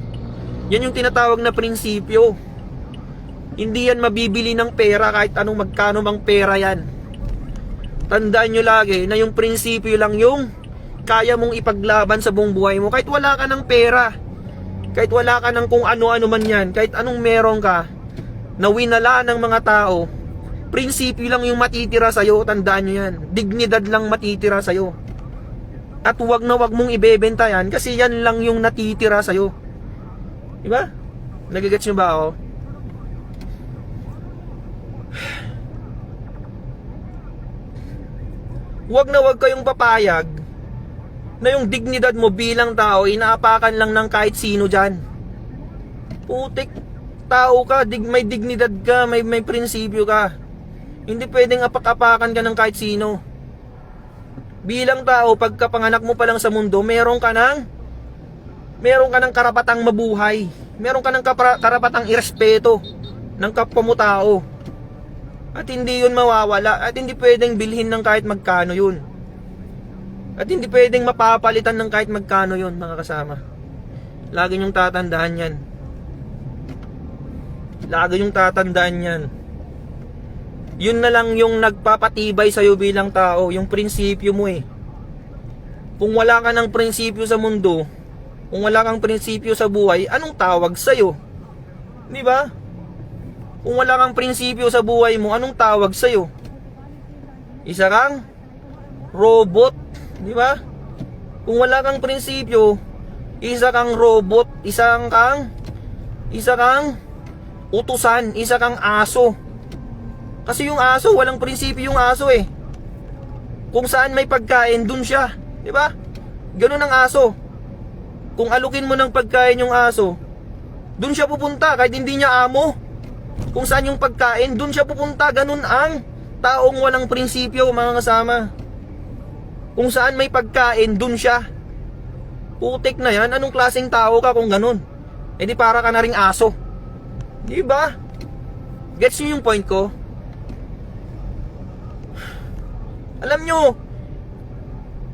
Yan yung tinatawag na prinsipyo. Hindi yan mabibili ng pera kahit anong magkano mang pera yan. Tandaan nyo lagi na yung prinsipyo lang yung kaya mong ipaglaban sa buong buhay mo. Kahit wala ka ng pera, kahit wala ka ng kung ano-ano man yan, kahit anong meron ka, na winala ng mga tao, prinsipyo lang yung matitira sa'yo. Tandaan nyo yan. Dignidad lang matitira sa'yo. At wag na wag mong ibebenta yan kasi yan lang yung natitira sa'yo. Diba? Nagigets nyo ba ako? Wag na wag kayong papayag na yung dignidad mo bilang tao inaapakan lang ng kahit sino dyan. Putik, tao ka, may dignidad ka, may prinsipyo ka. Hindi pwedeng apak-apakan ka ng kahit sino. Bilang tao, pagkapanganak mo pa lang sa mundo, meron ka ng karapatang mabuhay. Meron ka ng karapatang irespeto ng kapwa mo tao. At hindi yun mawawala. At hindi pwedeng bilhin ng kahit magkano yun. At hindi pwedeng mapapalitan ng kahit magkano yun, mga kasama. Lagi niyong tatandaan yan. Lagi niyong tatandaan yan. Yun na lang yung nagpapatibay sa'yo bilang tao, yung prinsipyo mo eh. Kung wala ka ng prinsipyo sa mundo, kung wala kang prinsipyo sa buhay, anong tawag sa'yo? Di ba? Kung wala kang prinsipyo sa buhay mo, anong tawag sa'yo? Isa kang robot, di ba? Kung wala kang prinsipyo, isa kang robot, isa kang utusan, isa kang aso. Kasi yung aso, walang prinsipyo yung aso eh. Kung saan may pagkain, dun siya, di ba? Ganun ang aso. Kung alukin mo ng pagkain yung aso, dun siya pupunta kahit hindi niya amo. Kung saan yung pagkain, dun siya pupunta. Ganun ang taong walang prinsipyo, mga kasama. Kung saan may pagkain, dun siya. Putik na yan. Anong klaseng tao ka kung ganun? Eh di para ka na ring aso. Di ba? Gets nyo yung point ko? Alam nyo,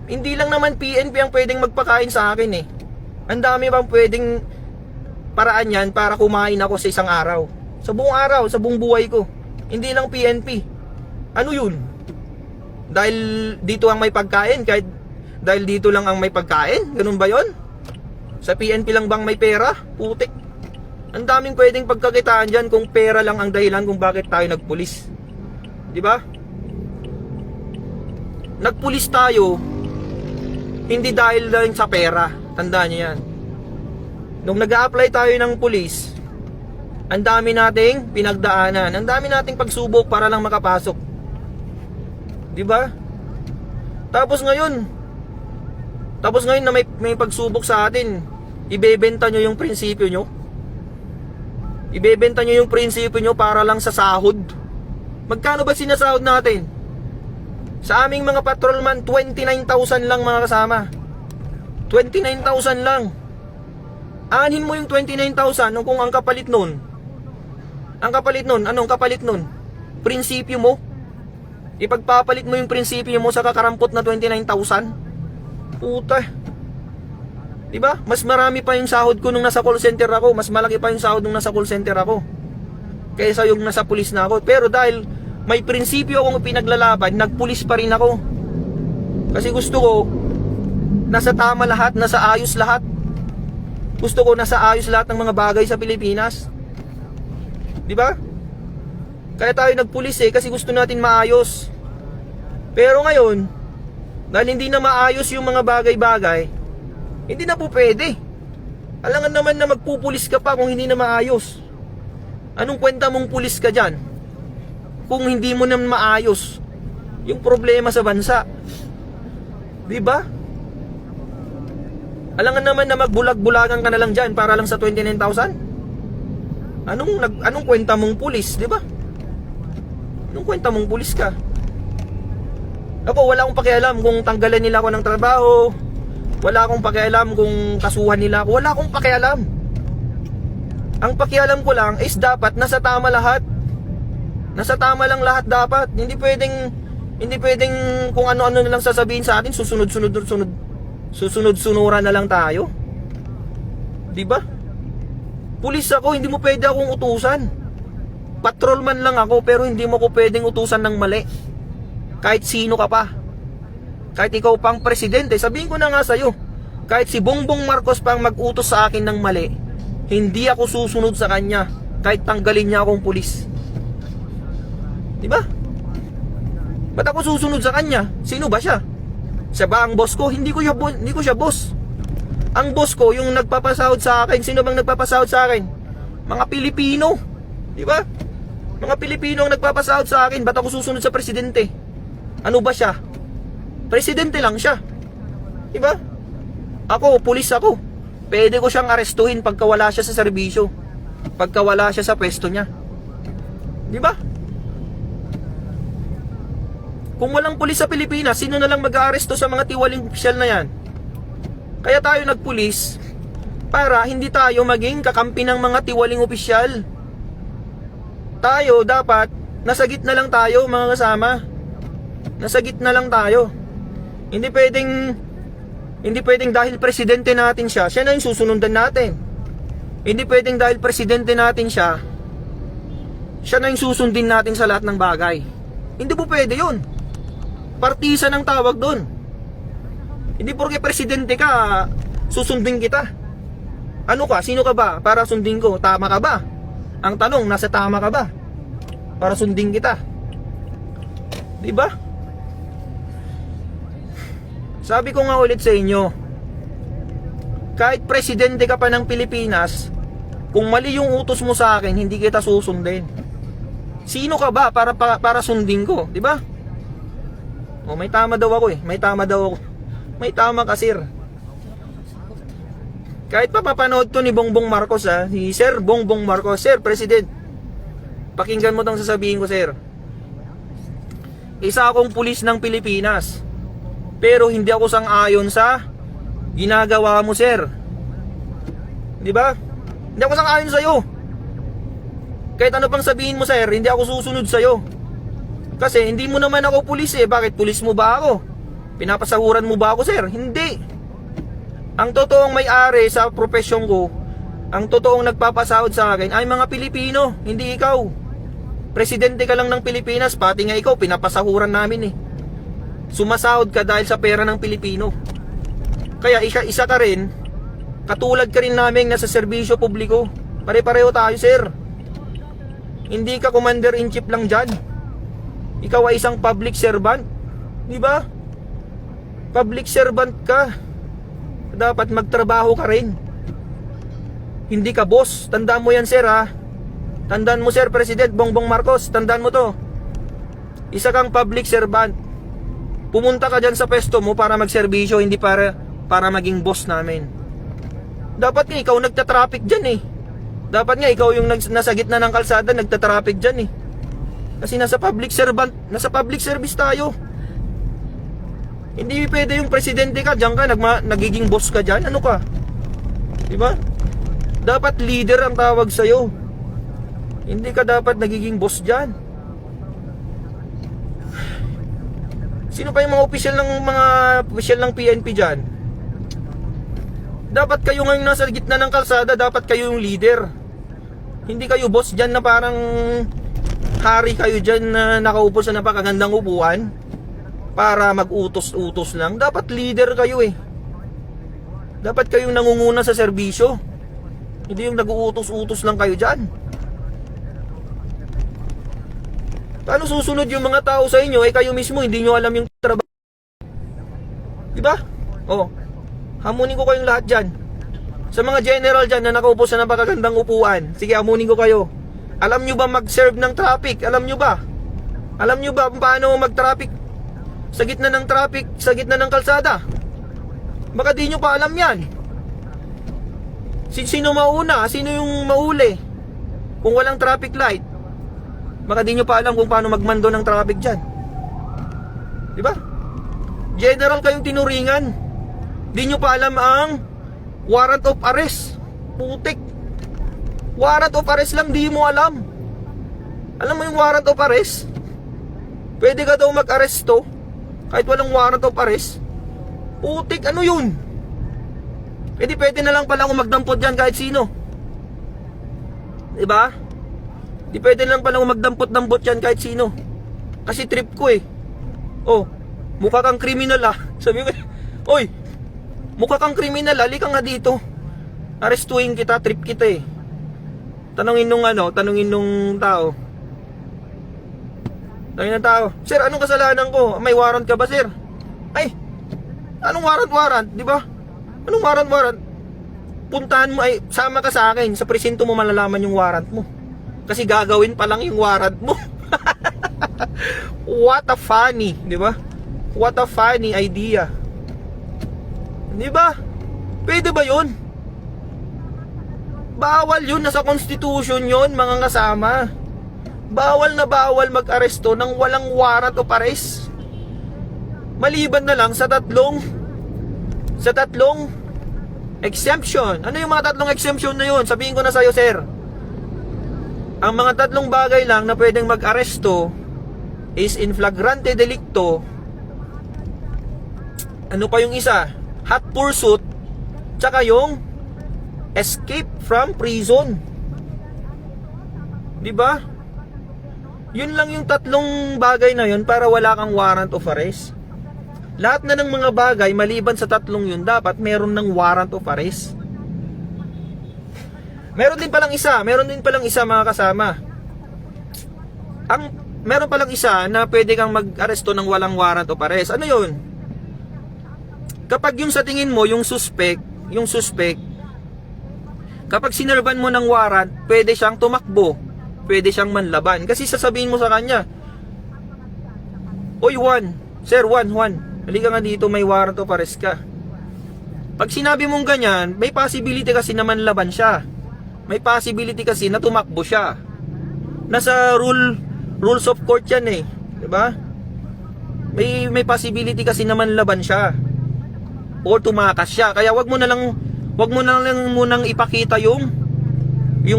hindi lang naman PNP ang pwedeng magpakain sa akin eh. Ang dami bang pwedeng paraan yan para kumain ako sa isang araw. Sa buong araw, sa buong buhay ko. Hindi lang PNP. Ano yun? Dahil dito ang may pagkain, kahit dahil dito lang ang may pagkain? Ganun ba yon? Sa PNP lang bang may pera? Putik. Ang daming pwedeng pagkakitaan dyan kung pera lang ang dahilan kung bakit tayo nagpulis. Di ba? Nagpulis tayo hindi dahil lang sa pera. Tandaan nyo yan. Nung nag-a-apply tayo ng pulis, ang dami nating pinagdaanan, ang dami nating pagsubok para lang makapasok. Di ba? Tapos ngayon na may pagsubok sa atin, ibebenta nyo yung prinsipyo nyo. Ibebenta nyo yung prinsipyo nyo para lang sa sahod. Magkano ba sinasahod natin? Sa aming mga patrolman, 29,000 lang, mga kasama. 29,000 lang. Anin mo yung 29,000 kung ang kapalit nun. Anong kapalit nun? Prinsipyo mo. Ipagpapalit mo yung prinsipyo mo sa kakarampot na 29,000. Puta. Diba? Mas marami pa yung sahod ko nung nasa call center ako. Mas malaki pa yung sahod nung nasa call center ako kaysa yung nasa pulis na ako. Pero dahil may prinsipyo akong pinaglalaban, nagpulis pa rin ako. Kasi gusto ko nasa tama lahat, nasa ayos lahat. Gusto ko nasa ayos lahat ng mga bagay sa Pilipinas. Di ba? Kaya tayo nagpulis eh, kasi gusto natin maayos. Pero ngayon, dahil hindi na maayos yung mga bagay-bagay, hindi na po pwede. Alangan naman na magpupulis ka pa kung hindi na maayos. Anong kwenta mong pulis ka dyan kung hindi mo na maayos yung problema sa bansa? Di ba? Alangan naman na magbulag-bulagan ka na lang dyan para lang sa 29,000? Anong kwenta mong pulis, di ba? Anong kwenta mong pulis ka? Ako, wala akong pakialam kung tanggalan nila ako ng trabaho. Wala akong pakialam kung kasuhan nila ako. Wala akong pakialam. Ang pakialam ko lang is dapat nasa tama lahat. Nasa tama lang lahat dapat. Hindi pwedeng kung ano-ano na lang sasabihin sa atin, susunod-sunuran na lang tayo. 'Di ba? Pulis ako, hindi mo pwede akong utusan. Patrolman lang ako, pero hindi mo ko pwedeng utusan ng mali. Kahit sino ka pa. Kahit ikaw pang presidente, sabihin ko na nga sa'yo, kahit si Bongbong Marcos pang mag-utos sa akin ng mali, hindi ako susunod sa kanya kahit tanggalin niya akong pulis. Diba? Ba't ako susunod sa kanya? Sino ba siya? Siya ba ang boss ko? Hindi ko siya boss. Ang boss ko, yung nagpapasahod sa akin. Sino bang nagpapasahod sa akin? Mga Pilipino. Diba? Mga Pilipino ang nagpapasahod sa akin. Ba't ako susunod sa presidente? Ano ba siya? Presidente lang siya. Diba? Ako, pulis ako. Pwede ko siyang arestuhin pagka wala siya sa serbisyo. Pagka wala siya sa pwesto niya. Diba? Kung walang pulis sa Pilipinas, sino na lang mag-aaresto sa mga tiwaling opisyal na yan? Kaya tayo nagpulis para hindi tayo maging kakampi ng mga tiwaling opisyal. Tayo dapat nasa gitna lang tayo, mga kasama. Nasa gitna lang tayo. Hindi pwedeng dahil presidente natin siya na yung susunundan natin. Hindi pwedeng dahil presidente natin siya na yung susundin natin sa lahat ng bagay. Hindi po pwede yun. Partisan ang tawag doon. Hindi porke presidente ka, susundin kita. Ano ka? Sino ka ba? Para sundin ko. Tama ka ba? Ang tanong, nasa tama ka ba? Para sundin kita. Diba? Sabi ko nga ulit sa inyo, kahit presidente ka pa ng Pilipinas, kung mali yung utos mo sa akin, hindi kita susundin. Sino ka ba para sundin ko? Diba? O, may tama daw ako eh. May tama daw ako. May tama ka, sir. Kahit pa papanood to ni Bongbong Marcos, si Sir Bongbong Marcos, Sir President, pakinggan mo tong sasabihin ko, sir. Isa akong pulis ng Pilipinas, pero hindi ako sang-ayon sa ginagawa mo, sir. Di ba? Hindi ako sang-ayon sa'yo. Kahit ano pang sabihin mo, sir, hindi ako susunod sa'yo. Kasi hindi mo naman ako pulis eh. Bakit pulis mo ba ako? Pinapasahuran mo ba ako, sir? Hindi. Ang totoong may-ari sa profesyon ko, ang totoong nagpapasahod sa akin ay mga Pilipino, hindi ikaw. Presidente ka lang ng Pilipinas, pati nga ikaw, pinapasahuran namin eh. Sumasahod ka dahil sa pera ng Pilipino. Kaya isa ka rin, katulad ka rin namin nasa serbisyo publiko. Pare-pareho tayo, sir. Hindi ka commander-in-chief lang dyan. Ikaw ay isang public servant. Di ba? Public servant ka. Dapat magtrabaho ka rin. Hindi ka boss. Tandaan mo yan, sir, ha? Tandaan mo, Sir President Bongbong Marcos. Tandaan mo to. Isa kang public servant. Pumunta ka dyan sa pwesto mo para magserbisyo, hindi para maging boss namin. Dapat nga ikaw nagtatraffic dyan eh. Dapat nga ikaw yung nasa gitna ng kalsada nagtatraffic dyan eh. Kasi nasa public service tayo. Hindi pwede yung presidente ka, dyan ka, nagiging boss ka dyan. Ano ka? Diba? Dapat leader ang tawag sa'yo. Hindi ka dapat nagiging boss dyan. Sino pa yung mga opisyal ng PNP dyan? Dapat kayo ngayon nasa gitna ng kalsada, dapat kayo yung leader. Hindi kayo boss dyan na parang hari kayo dyan na nakaupo sa napakagandang upuan para mag-utos-utos lang. Dapat leader kayo eh. Dapat kayong nangunguna sa serbisyo. Hindi yung nag-uutos-utos lang kayo dyan. Paano susunod yung mga tao sa inyo kayo mismo hindi nyo alam yung trabaho? Diba? Oh, hamunin ko kayong lahat dyan. Sa mga general dyan na nakaupo sa napakagandang upuan, sige, hamunin ko kayo. Alam nyo ba mag-serve ng traffic? Alam nyo ba? Alam nyo ba paano mag-traffic sa gitna ng traffic, sa gitna ng kalsada? Baka di nyo pa alam yan. Sino mauna? Sino yung mauli? Kung walang traffic light, baka di nyo pa alam kung paano magmando ng traffic dyan. Di ba? General kayong tinuringan, di nyo pa alam ang warrant of arrest. Putik. Warrant of arrest lang, di mo alam. Alam mo yung warrant of arrest? Pwede ka daw mag-aresto kahit walang warrant of arrest. Putik, ano yun? Pwede na lang pala akong magdampot dyan kahit sino. Diba? Di pwede na lang pala akong magdampot-dampot dyan kahit sino. Kasi trip ko eh. Oh, mukha kang kriminal ah. Sabi ko, oy, mukha kang kriminal, halika nga dito. Arestuhin kita, trip kita eh. Tanungin nung tao. Tanungin ng tao, sir, anong kasalanan ko? May warrant ka ba, sir? Ay, anong warrant? Di ba? Anong warrant? Puntahan mo, ay, sama ka sa akin. Sa presinto mo malalaman yung warrant mo. Kasi gagawin pa lang yung warrant mo. What a funny, di ba? What a funny idea. Di ba? Pwede ba yun? Bawal yun, nasa constitution yun, mga kasama. Bawal na bawal mag-aresto nang walang warrant of arrest. Maliban na lang sa tatlong exemption. Ano yung mga tatlong exemption na yun? Sabihin ko na sa'yo, sir. Ang mga tatlong bagay lang na pwedeng mag-aresto is in flagrante delicto. Ano pa yung isa? Hot pursuit. Tsaka yung escape from prison. Diba? Yun lang yung tatlong bagay na yun para wala kang warrant of arrest. Lahat na ng mga bagay maliban sa tatlong yun dapat meron ng warrant of arrest. Meron din palang isa mga kasama. Meron palang isa na pwede kang mag-aresto ng walang warrant of arrest. Ano yun? Kapag yung sa tingin mo yung suspect, kapag sinerban mo ng warrant, pwede siyang tumakbo, pwede siyang manlaban. Kasi sasabihin mo sa kanya, oy Juan, sir Juan, halika nga dito, may warrant of arrest ka. Pag sinabi mong ganyan, may possibility kasi na manlaban siya. May possibility kasi na tumakbo siya. Nasa rules of court yan eh, 'di ba? May possibility kasi na manlaban siya or tumakas siya. Kaya wag mo na lang munang ipakita yung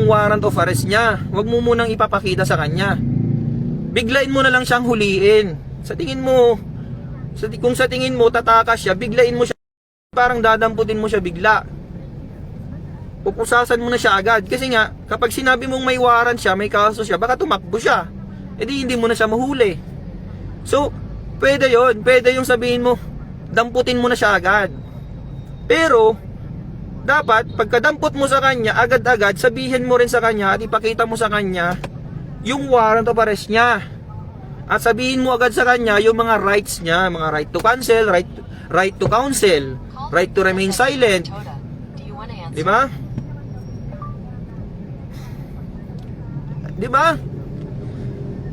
warrant of arrest niya. Wag mo munang ipapakita sa kanya. Biglain mo na lang siyang huliin. Kung sa tingin mo tatakas siya, biglain mo siya, parang dadamputin mo siya bigla. Pupusasan mo na siya agad. Kasi nga, kapag sinabi mong may warrant siya, may kaso siya, baka tumakbo siya. E di hindi mo na siya mahuli. So, pwede yun. Pwede yung sabihin mo, damputin mo na siya agad. Pero, dapat, pagkadampot mo sa kanya, agad-agad, sabihin mo rin sa kanya at ipakita mo sa kanya yung warrant of arrest niya. At sabihin mo agad sa kanya yung mga rights niya, mga right to cancel, right to counsel, right to remain silent. Di ba? Di ba?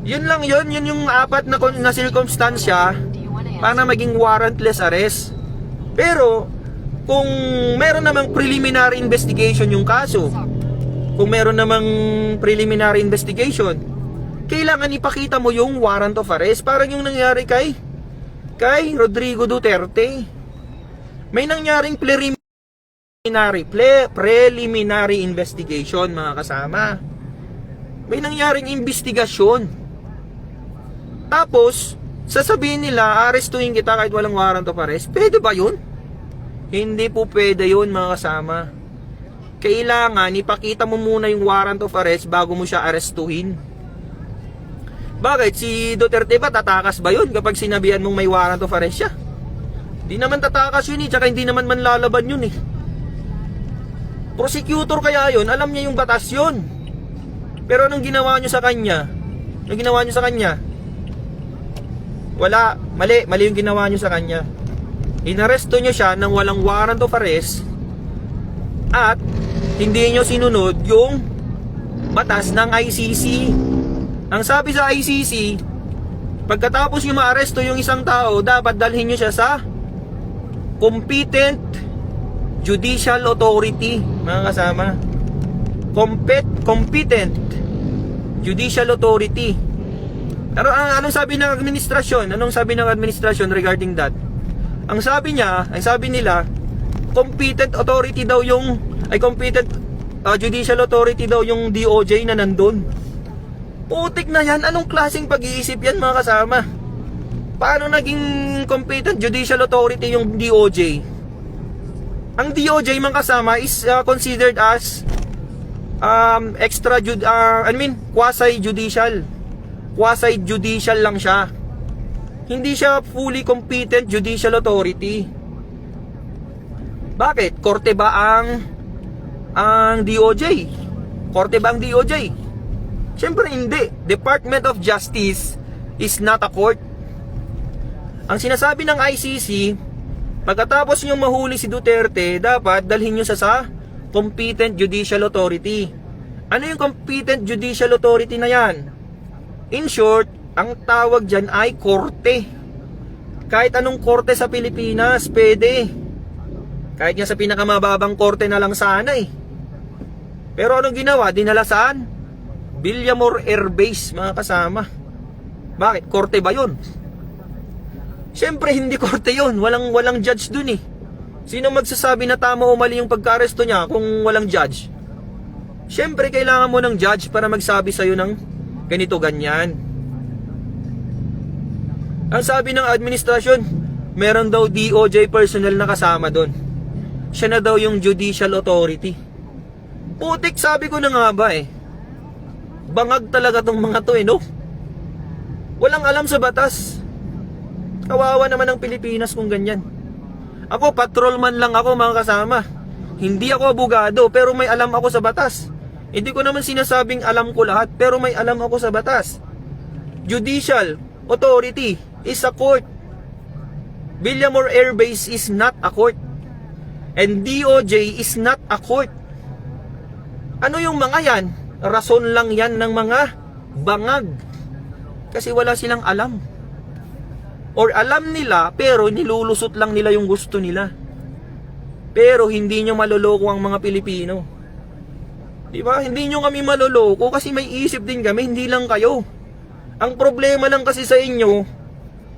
Yun lang yun yung apat na circumstansya para maging warrantless arrest. Pero kung meron namang preliminary investigation yung kaso, kung meron namang preliminary investigation, kailangan ipakita mo yung warrant of arrest. Parang yung nangyari kay Rodrigo Duterte. May nangyaring preliminary investigation, mga kasama. May nangyaring investigasyon. Tapos sasabihin nila, arestuhin kita kahit walang warrant of arrest. Pwede ba yun? Hindi po pwede yun, mga kasama. Kailangan ipakita mo muna yung warrant of arrest bago mo siya arestuhin. Bakit? Si Duterte ba tatakas ba yun kapag sinabihan mong may warrant of arrest siya? Di naman tatakas yun eh. Tsaka hindi naman manlalaban yun eh. Prosecutor kaya yun, alam niya yung batas yun. Pero anong ginawa nyo sa kanya? Wala, mali yung ginawa nyo sa kanya. Inaresto nyo siya ng walang warrant of arrest at hindi nyo sinunod yung batas ng ICC. Ang sabi sa ICC, pagkatapos nyo maaresto yung isang tao, dapat dalhin nyo siya sa competent judicial authority, mga kasama. Competent judicial authority. Pero anong sabi ng administrasyon? Anong sabi ng administrasyon regarding that? Ang sabi nila, competent authority daw yung, competent judicial authority daw yung DOJ na nandun. Putik na yan. Anong klaseng pag-iisip yan, mga kasama? Paano naging competent judicial authority yung DOJ? Ang DOJ, mga kasama, is considered as quasi-judicial lang siya. Hindi siya fully competent judicial authority. Bakit? Korte ba ang DOJ? Korte ba ang DOJ? Siyempre hindi. Department of Justice is not a court. Ang sinasabi ng ICC, pagkatapos nyo mahuli si Duterte, dapat dalhin nyo sa competent judicial authority. Ano yung competent judicial authority na yan? In short, ang tawag dyan ay korte. Kahit anong korte sa Pilipinas, pwede. Kahit nga sa pinakamababang korte na lang sana eh. Pero anong ginawa? Dinala saan? Villamor Air Base, mga kasama. Bakit? Korte ba yun? Siyempre hindi korte yun. Walang judge dun eh. Sino magsasabi na tama o mali yung pagka-aresto niya kung walang judge? Siyempre kailangan mo ng judge para magsabi sa'yo ng ganito ganyan. Ang sabi ng administrasyon, meron daw DOJ personnel na kasama doon. Siya na daw yung judicial authority. Putik, sabi ko na nga ba eh. Bangag talaga tong mga to eh, no? Walang alam sa batas. Kawawa naman ang Pilipinas kung ganyan. Ako, patrolman lang ako, mga kasama. Hindi ako abogado, pero may alam ako sa batas. Hindi ko naman sinasabing alam ko lahat, pero may alam ako sa batas. Judicial authority is a court. Villamor Air Base is not a court. And DOJ is not a court. Ano yung mga yan? Rason lang yan ng mga bangag. Kasi wala silang alam. Or alam nila, pero nilulusot lang nila yung gusto nila. Pero hindi nyo maloloko ang mga Pilipino. Diba? Hindi nyo kami maloloko kasi may isip din kami, hindi lang kayo. Ang problema lang kasi sa inyo,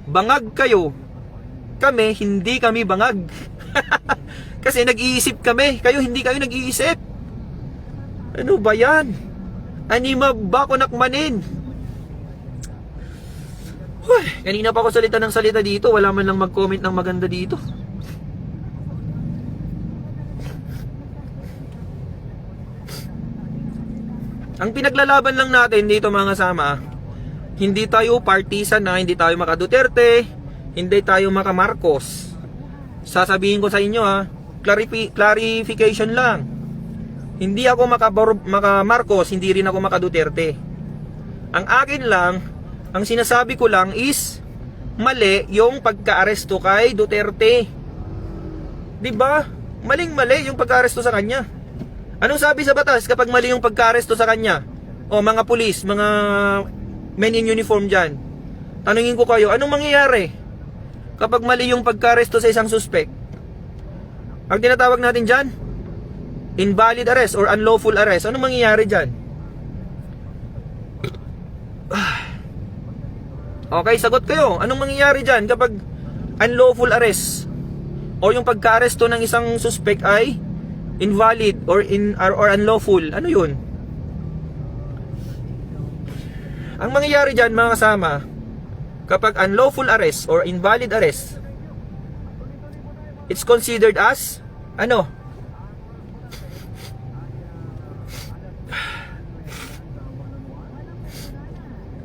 bangag kayo. Kami, hindi kami bangag. Kasi nag-iisip kami, kayo hindi kayo nag-iisip. Ano ba yan? Anima ba ko nakmanin? Kanina pa ako salita ng salita dito, wala man lang mag-comment ng maganda dito. Ang pinaglalaban lang natin dito, mga kasama, hindi tayo partisan na, hindi tayo maka Duterte, hindi tayo maka Marcos. Sasabihin ko sa inyo clarification lang. Hindi ako maka Marcos, hindi rin ako maka Duterte. Ang akin lang, ang sinasabi ko lang is mali yung pagka-aresto kay Duterte. 'Di ba? Maling-mali yung pagka-aresto sa kanya. Anong sabi sa batas kapag mali yung pagka-aresto sa kanya? O mga pulis, mga men in uniform dyan, tanungin ko kayo, anong mangyayari kapag mali yung pagka-aresto sa isang suspect? Ang tinatawag natin dyan, invalid arrest or unlawful arrest. Anong mangyayari dyan? Okay, sagot kayo. Anong mangyayari dyan kapag unlawful arrest o yung pagka-aresto ng isang suspect ay invalid or unlawful? Ano yun? Ang mangyayari dyan, mga kasama, kapag unlawful arrest or invalid arrest, it's considered as ano?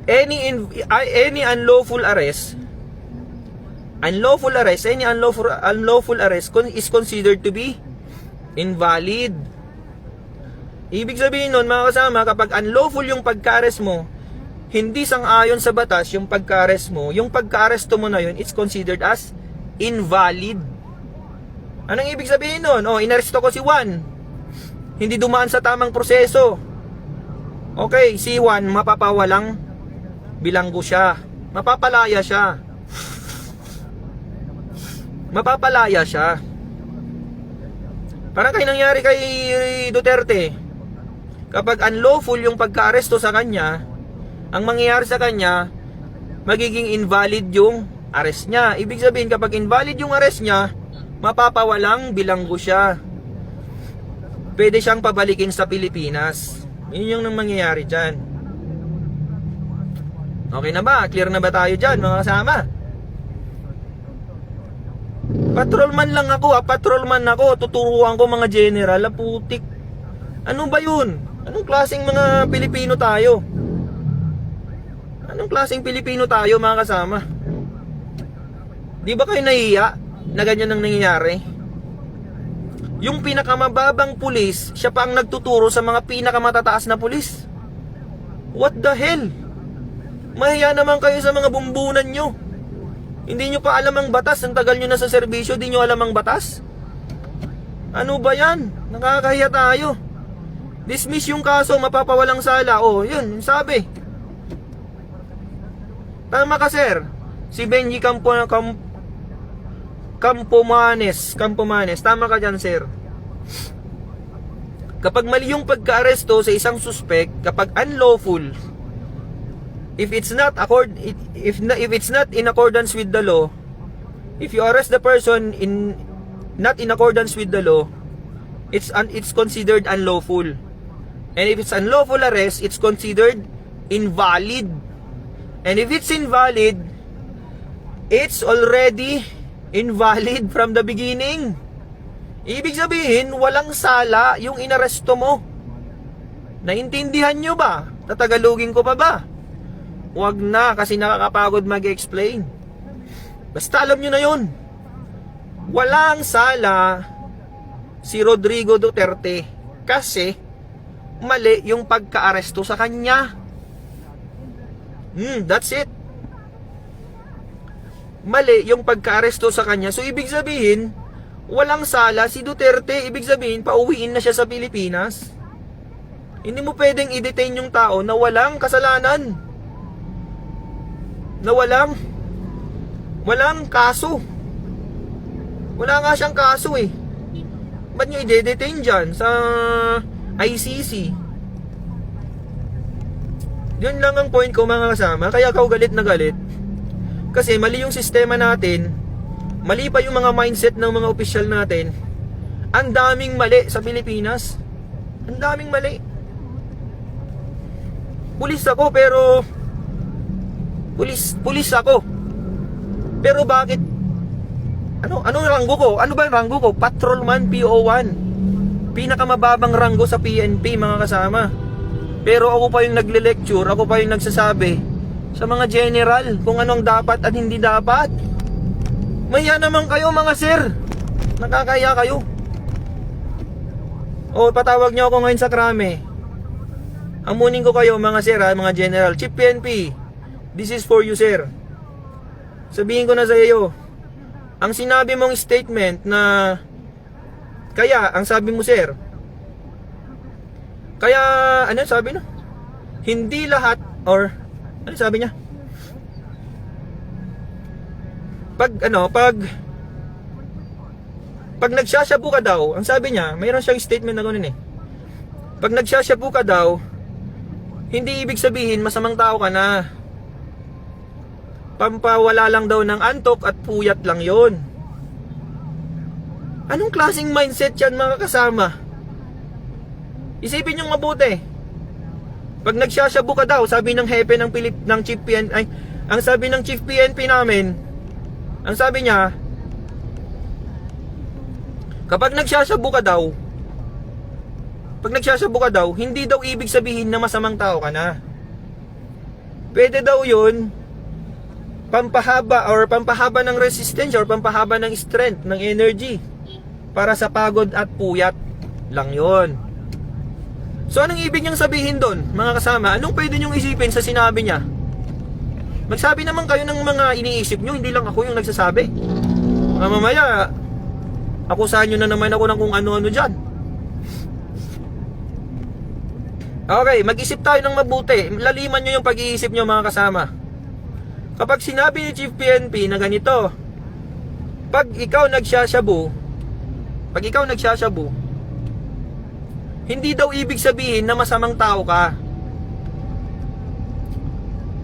Any unlawful arrest is considered to be invalid. Ibig sabihin nun, mga kasama, kapag unlawful yung pagka-arrest mo, hindi sang-ayon sa batas yung pagka-arrest mo, yung pagka-aresto mo na yun, it's considered as invalid. Anong ibig sabihin nun? Inaresto ko si Juan, hindi dumaan sa tamang proseso. Okay, si Juan mapapawalang bilanggo siya, mapapalaya siya. Parang kay nangyari kay Duterte. Kapag unlawful yung pagka-aresto sa kanya, ang mangyayari sa kanya, magiging invalid yung arrest niya. Ibig sabihin, kapag invalid yung arrest niya, mapapawalang bilanggo siya. Pwede siyang pabalikin sa Pilipinas. Yun yung mangyayari dyan. Okay na ba? Clear na ba tayo dyan, mga kasama? Patrolman lang ako, patrolman ako. Tuturuan ko mga general, putik. Ano ba yun? Anong klaseng mga Pilipino tayo? Anong klaseng Pilipino tayo, mga kasama? Di ba kayo nahiya na ganyan ang nangyayari? Yung pinakamababang pulis, siya pa ang nagtuturo sa mga pinakamatataas na pulis. What the hell? Mahiya naman kayo sa mga bumbunan nyo. Hindi nyo pa alam ang batas. Ang tagal nyo na sa serbisyo, di nyo alam ang batas. Ano ba yan? Nakakahiya tayo. Dismiss yung kaso, mapapawalang sala. Oh, yun, sabi. Tama ka, sir. Si Benji Campomanes. Tama ka dyan, sir. Kapag mali yung pagka-aresto sa isang suspect, kapag unlawful, if it's not in accordance with the law, if you arrest the person not in accordance with the law, it's considered unlawful. And if it's unlawful arrest, it's considered invalid. And if it's invalid, it's already invalid from the beginning. Ibig sabihin, walang sala yung inaresto mo. Naintindihan nyo ba? Tatagalogin ko pa ba? Wag na, kasi nakakapagod mag-explain. Basta alam nyo na yun. Walang sala si Rodrigo Duterte kasi mali yung pagka-aresto sa kanya. That's it. Mali yung pagka-aresto sa kanya. So ibig sabihin, walang sala si Duterte. Ibig sabihin, pauwiin na siya sa Pilipinas. Hindi mo pwedeng i-detain yung tao na walang kasalanan, na walang kaso. Wala nga siyang kaso eh. Ba't nyo i-detain dyan sa ICC? Yun lang ang point ko, mga kasama. Kaya ako galit na galit kasi mali yung sistema natin. Mali pa yung mga mindset ng mga opisyal natin. Ang daming mali sa Pilipinas. Ang daming mali. Pulis ako pero Pulis ako. Pero bakit? Ano ranggo ko? Ano ba yung ranggo ko? Patrolman PO1. Pinakamababang ranggo sa PNP, mga kasama. Pero ako pa yung nagle-lecture, ako pa yung nagsasabi sa mga general kung anong dapat at hindi dapat. Mahiya naman kayo, mga sir. Nakakaya kayo. O, patawag nyo ako ngayon sa krame. Amunin ko kayo, mga sir, mga general. Chief PNP, this is for you, sir. Sabihin ko na sa iyo, ang sinabi mong statement na kaya, ang sabi mo, sir, kaya, ano sabi na? Hindi lahat, or, ano sabi niya? Pag nagsashabu ka daw, ang sabi niya, mayroon siyang statement na ganoon eh. Pag nagsashabu ka daw, hindi ibig sabihin masamang tao ka na. Pampawala lang daw ng antok at puyat lang yon. Anong klaseng mindset yan, mga kasama? Isipin nyo mabuti. Pag nagsashabu ka daw, sabi ng hepe ng Chief PNP, ang sabi ng Chief PNP namin, ang sabi niya, kapag nagsashabu ka daw, hindi daw ibig sabihin na masamang tao ka na. Pwede daw yun pampahaba ng resistance or pampahaba ng strength, ng energy para sa pagod at puyat lang yon. So anong ibig niyang sabihin doon, mga kasama? Anong pwede niyong isipin sa sinabi niya? Magsabi naman kayo ng mga iniisip niyo, hindi lang ako yung nagsasabi. Mamaya akusahan niyo na naman ako ng kung ano-ano dyan. Okay, mag-isip tayo ng mabuti. Laliman niyo yung pag-iisip niyo, mga kasama. Kapag sinabi ni Chief PNP na ganito, pag ikaw nagsashabu, hindi daw ibig sabihin na masamang tao ka.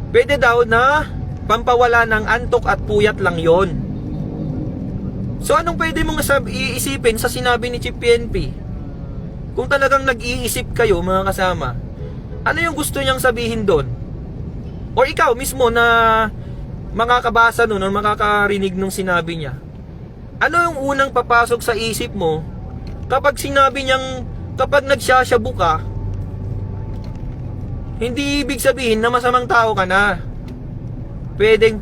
Pwede daw na pampawala ng antok at puyat lang yon. So anong pwede mong iisipin sa sinabi ni Chief PNP? Kung talagang nag-iisip kayo mga kasama, ano yung gusto niyang sabihin doon? O ikaw mismo na makakabasa nun o makakarinig nung sinabi niya, ano yung unang papasok sa isip mo kapag sinabi niyang, kapag nagsasyabu ka, hindi ibig sabihin na masamang tao ka na. Pwedeng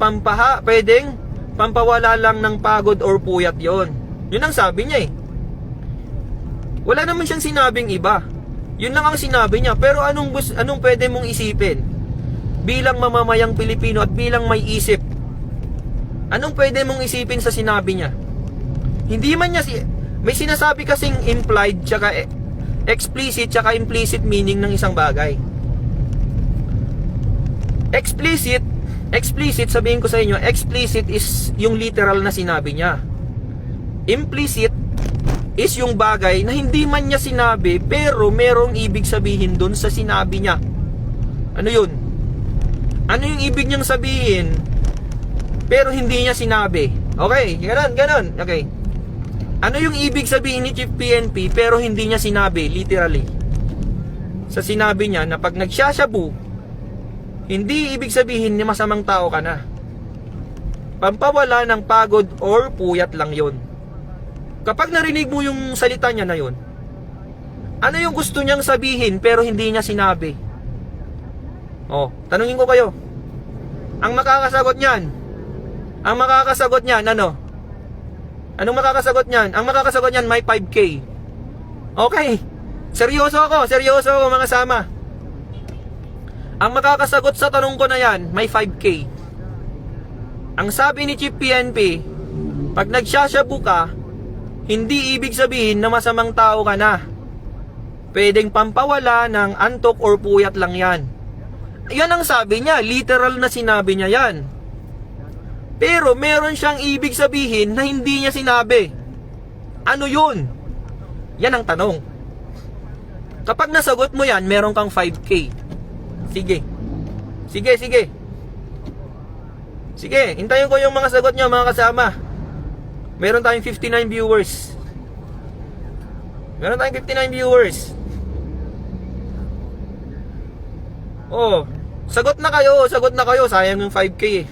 pampawala lang ng pagod or puyat yon. Yun ang sabi niya eh. Wala naman siyang sinabing iba. Yun lang ang sinabi niya. Pero anong pwede mong isipin bilang mamamayang Pilipino at bilang may isip? Anong pwede mong isipin sa sinabi niya? Hindi man niya may sinasabi kasing implied tsaka explicit tsaka implicit meaning ng isang bagay. Explicit, sabihin ko sa inyo, explicit is yung literal na sinabi niya. Implicit is yung bagay na hindi man niya sinabi pero merong ibig sabihin dun sa sinabi niya. Ano yun? Ano yung ibig niyang sabihin pero hindi niya sinabi? Okay, ganon. Okay. Ano yung ibig sabihin ni Chief PNP pero hindi niya sinabi, literally? Sa sinabi niya na pag nagsasyabu, hindi ibig sabihin na masamang tao ka na. Pampawala ng pagod or puyat lang yon. Kapag narinig mo yung salita niya na yon, ano yung gusto niyang sabihin pero hindi niya sinabi? Oh, tanungin ko kayo. Ang makakasagot niyan, ano? Anong makakasagot niyan? Ang makakasagot niyan may 5K. Okay. Seryoso ako mga sama. Ang makakasagot sa tanong ko na yan, may 5K. Ang sabi ni Chief PNP, pag nagsasyabu ka, hindi ibig sabihin na masamang tao ka na. Pwedeng pampawala ng antok or puyat lang yan. Yan ang sabi niya, literal na sinabi niya yan. Pero meron siyang ibig sabihin na hindi niya sinabi. Ano yun? Yan ang tanong. Kapag nasagot mo yan, meron kang 5K. Sige, hintayin ko yung mga sagot nyo mga kasama. Meron tayong 59 viewers. Oh, sagot na kayo. Sayang yung 5K eh.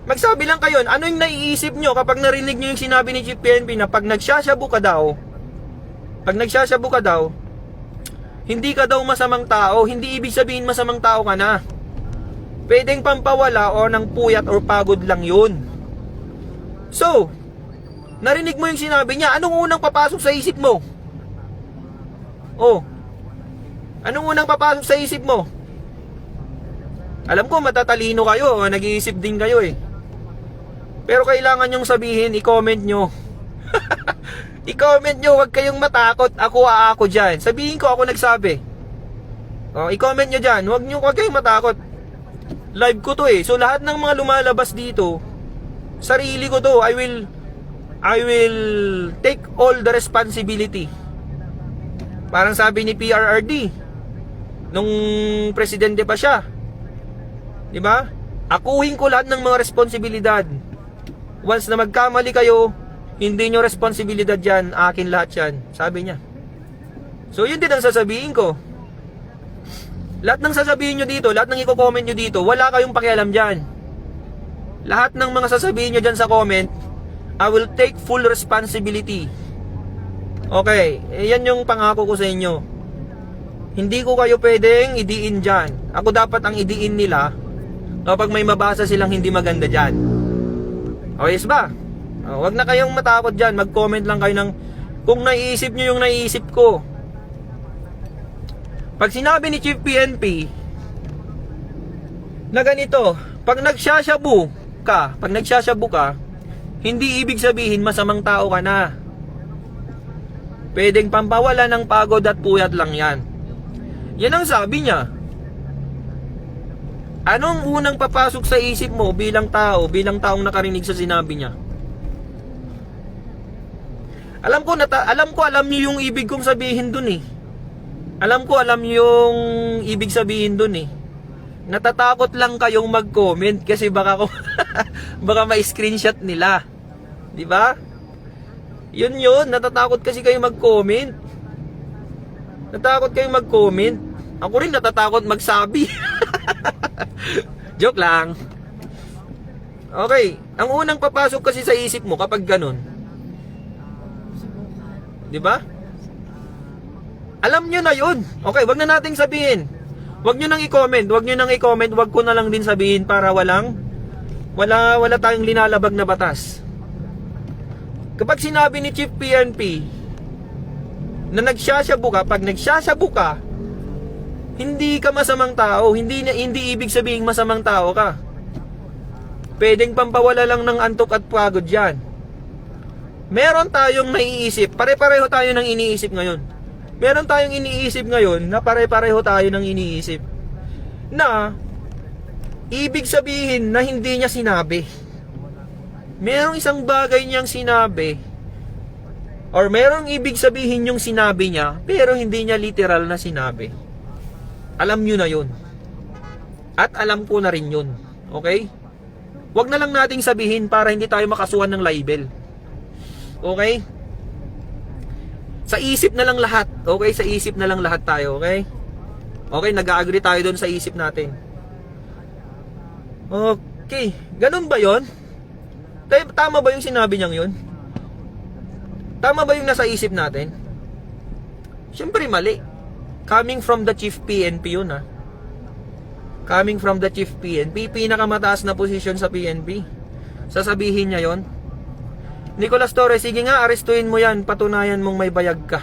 Magsabi lang kayo, ano yung naiisip nyo kapag narinig nyo yung sinabi ni Chief PNP na pag nagsasyabu ka daw, hindi ka daw masamang tao. Hindi ibig sabihin masamang tao ka na. Pwedeng pampawala o ng puyat or pagod lang yun. So, narinig mo yung sinabi niya, anong unang papasok sa isip mo? Oh, anong unang papasok sa isip mo? Alam ko matatalino kayo, nag-iisip din kayo eh. Pero kailangan nyong sabihin, i-comment nyo. I-comment nyo, huwag kayong matakot. Ako dyan. Sabihin ko, ako nagsabi. Oh, i-comment nyo dyan. Huwag kayong matakot. Live ko to eh. So lahat ng mga lumalabas dito, sarili ko to. I will take all the responsibility. Parang sabi ni PRRD nung presidente pa siya. 'Di ba? Akuhin ko lahat ng mga responsibilidad. Once na magkamali kayo, hindi nyo responsibilidad yan, akin lahat yan, sabi niya. So yun din ang sasabihin ko. Lahat ng sasabihin nyo dito, lahat ng i-comment nyo dito, wala kayong pakialam dyan. Lahat ng mga sasabihin nyo dyan sa comment, I will take full responsibility. Okay, yan yung pangako ko sa inyo. Hindi ko kayo pwedeng idiin dyan. Ako dapat ang idiin nila kapag may mabasa silang hindi maganda dyan. Okay ba? Huwag na kayong matakot dyan. Mag-comment lang kayo ng kung naiisip nyo yung naiisip ko. Pag sinabi ni Chief PNP na ganito, pag nagsasyabu ka, hindi ibig sabihin masamang tao ka na. Pwedeng pampawala ng pagod at puyat lang yan. Yan ang sabi niya. Anong unang papasok sa isip mo bilang taong nakarinig sa sinabi niya? Alam niyo yung ibig kong sabihin dun eh. Alam ko, alam yung ibig sabihin dun eh. Natatakot lang kayong mag-comment kasi baka baka ma-screenshot nila. 'Di ba? Yun, natatakot kasi kayo mag-comment. Natakot kayong mag-comment. Ako rin natatakot magsabi. Joke lang. Okay, ang unang papasok kasi sa isip mo kapag ganun, 'di ba? Alam nyo na yun. Okay, wag na nating sabihin. Wag nyo nang i-comment. Wag ko na lang din sabihin para wala tayong linalabag na batas. Kapag sinabi ni Chief PNP na nagsasyabu ka, pag nagsasyabu ka, hindi ka masamang tao. Hindi ibig sabihin masamang tao ka. Pwedeng pampawala lang ng antok at pagod yan. Meron tayong naiisip. Pare-pareho tayo ng iniisip ngayon. Meron tayong iniisip ngayon na pare-pareho tayo ng iniisip na ibig sabihin na hindi niya sinabi. Merong isang bagay niyang sinabi or merong ibig sabihin yung sinabi niya pero hindi niya literal na sinabi. Alam niyo na yun. At alam ko na rin yun. Okay? Wag na lang nating sabihin para hindi tayo makasuhan ng libel. Okay? Sa isip na lang lahat. Okay? Sa isip na lang lahat tayo. Okay? Okay, nag-agree tayo doon sa isip natin. Okay. Ganun ba yon? Tama ba yung sinabi niyang yun? Tama ba yung nasa isip natin? Siyempre mali. Coming from the Chief PNP yun ha. Coming from the Chief PNP, pinakamataas na posisyon sa PNP. Sasabihin niya yon. Nicolas Torres, sige nga, arestuin mo yan, patunayan mong may bayag ka.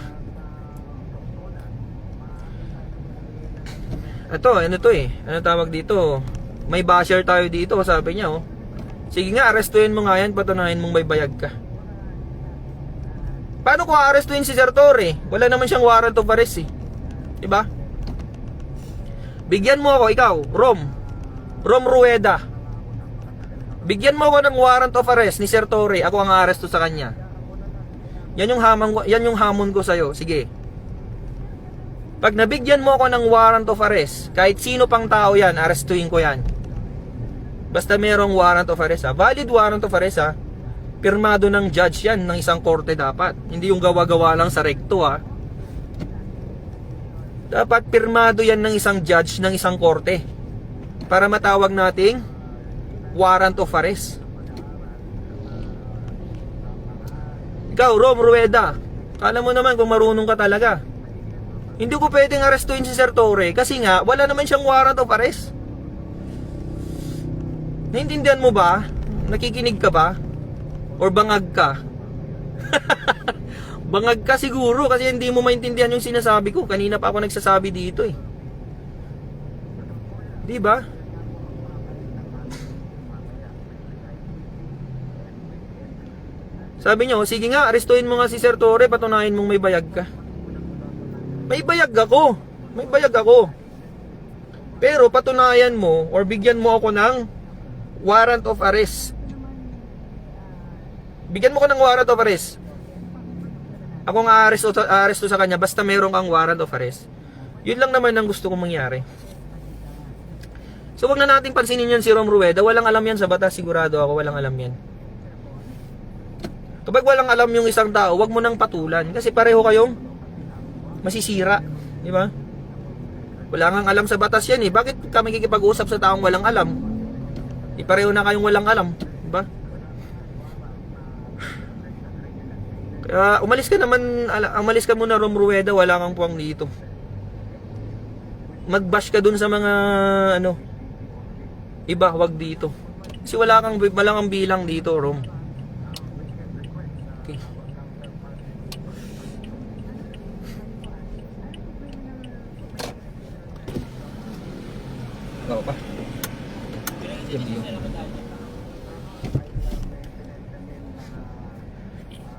Ito, ano to eh? Ano tawag dito? May basher tayo dito, sabi niya oh. Sige nga, arestuin mo nga yan, patunayan mong may bayag ka. Paano ko aarestuin si Sir Torre? Wala naman siyang warrant of arrest eh. Diba? Bigyan mo ako, ikaw, Rom Rueda. Bigyan mo ako ng warrant of arrest ni Sir Torre. Ako ang aaresto sa kanya. Yan yung hamon ko sa'yo. Sige. Pag nabigyan mo ako ng warrant of arrest, kahit sino pang tao yan, arestuin ko yan. Basta merong warrant of arrest ha. Valid warrant of arrest ha. Pirmado ng judge yan, ng isang korte dapat. Hindi yung gawa-gawa lang sa rekto ha. Dapat pirmado yan ng isang judge, ng isang korte. Para matawag nating warrant of arrest. Ikaw, Rom Rueda, kala mo naman kung marunong ka talaga. Hindi ko pwedeng arestuin si Sir Torre kasi nga wala naman siyang warrant of arrest. Naintindihan mo ba? Nakikinig ka ba? Or bangag ka? Bangag ka siguro kasi hindi mo maintindihan yung sinasabi ko. Kanina pa ako nagsasabi dito eh. Di ba? Sabi niyo, sige nga, arestuin mo nga si Sir Torre, patunayan mong may bayag ka. May bayag ako. May bayag ako. Pero patunayan mo or bigyan mo ako ng warrant of arrest. Bigyan mo ko ng warrant of arrest. Ako nga aaresto sa kanya basta meron kang warrant of arrest. Yun lang naman ang gusto kong mangyari. So wag na nating pansinin yan si Rom Rueda. Walang alam yan sa batas, sigurado ako walang alam yan. Kapag walang alam yung isang tao, wag mo nang patulan. Kasi pareho kayong masisira. Di ba? Wala nang alam sa batas yan eh. Bakit kami kikipag-usap sa taong walang alam? Pareho na kayong walang alam. Di ba? Kaya umalis ka muna Rom Rueda, wala kang puwang dito. Mag-bash ka dun sa mga iba, wag dito. Kasi wala kang bilang dito, Rom. Okay. Bawa pa.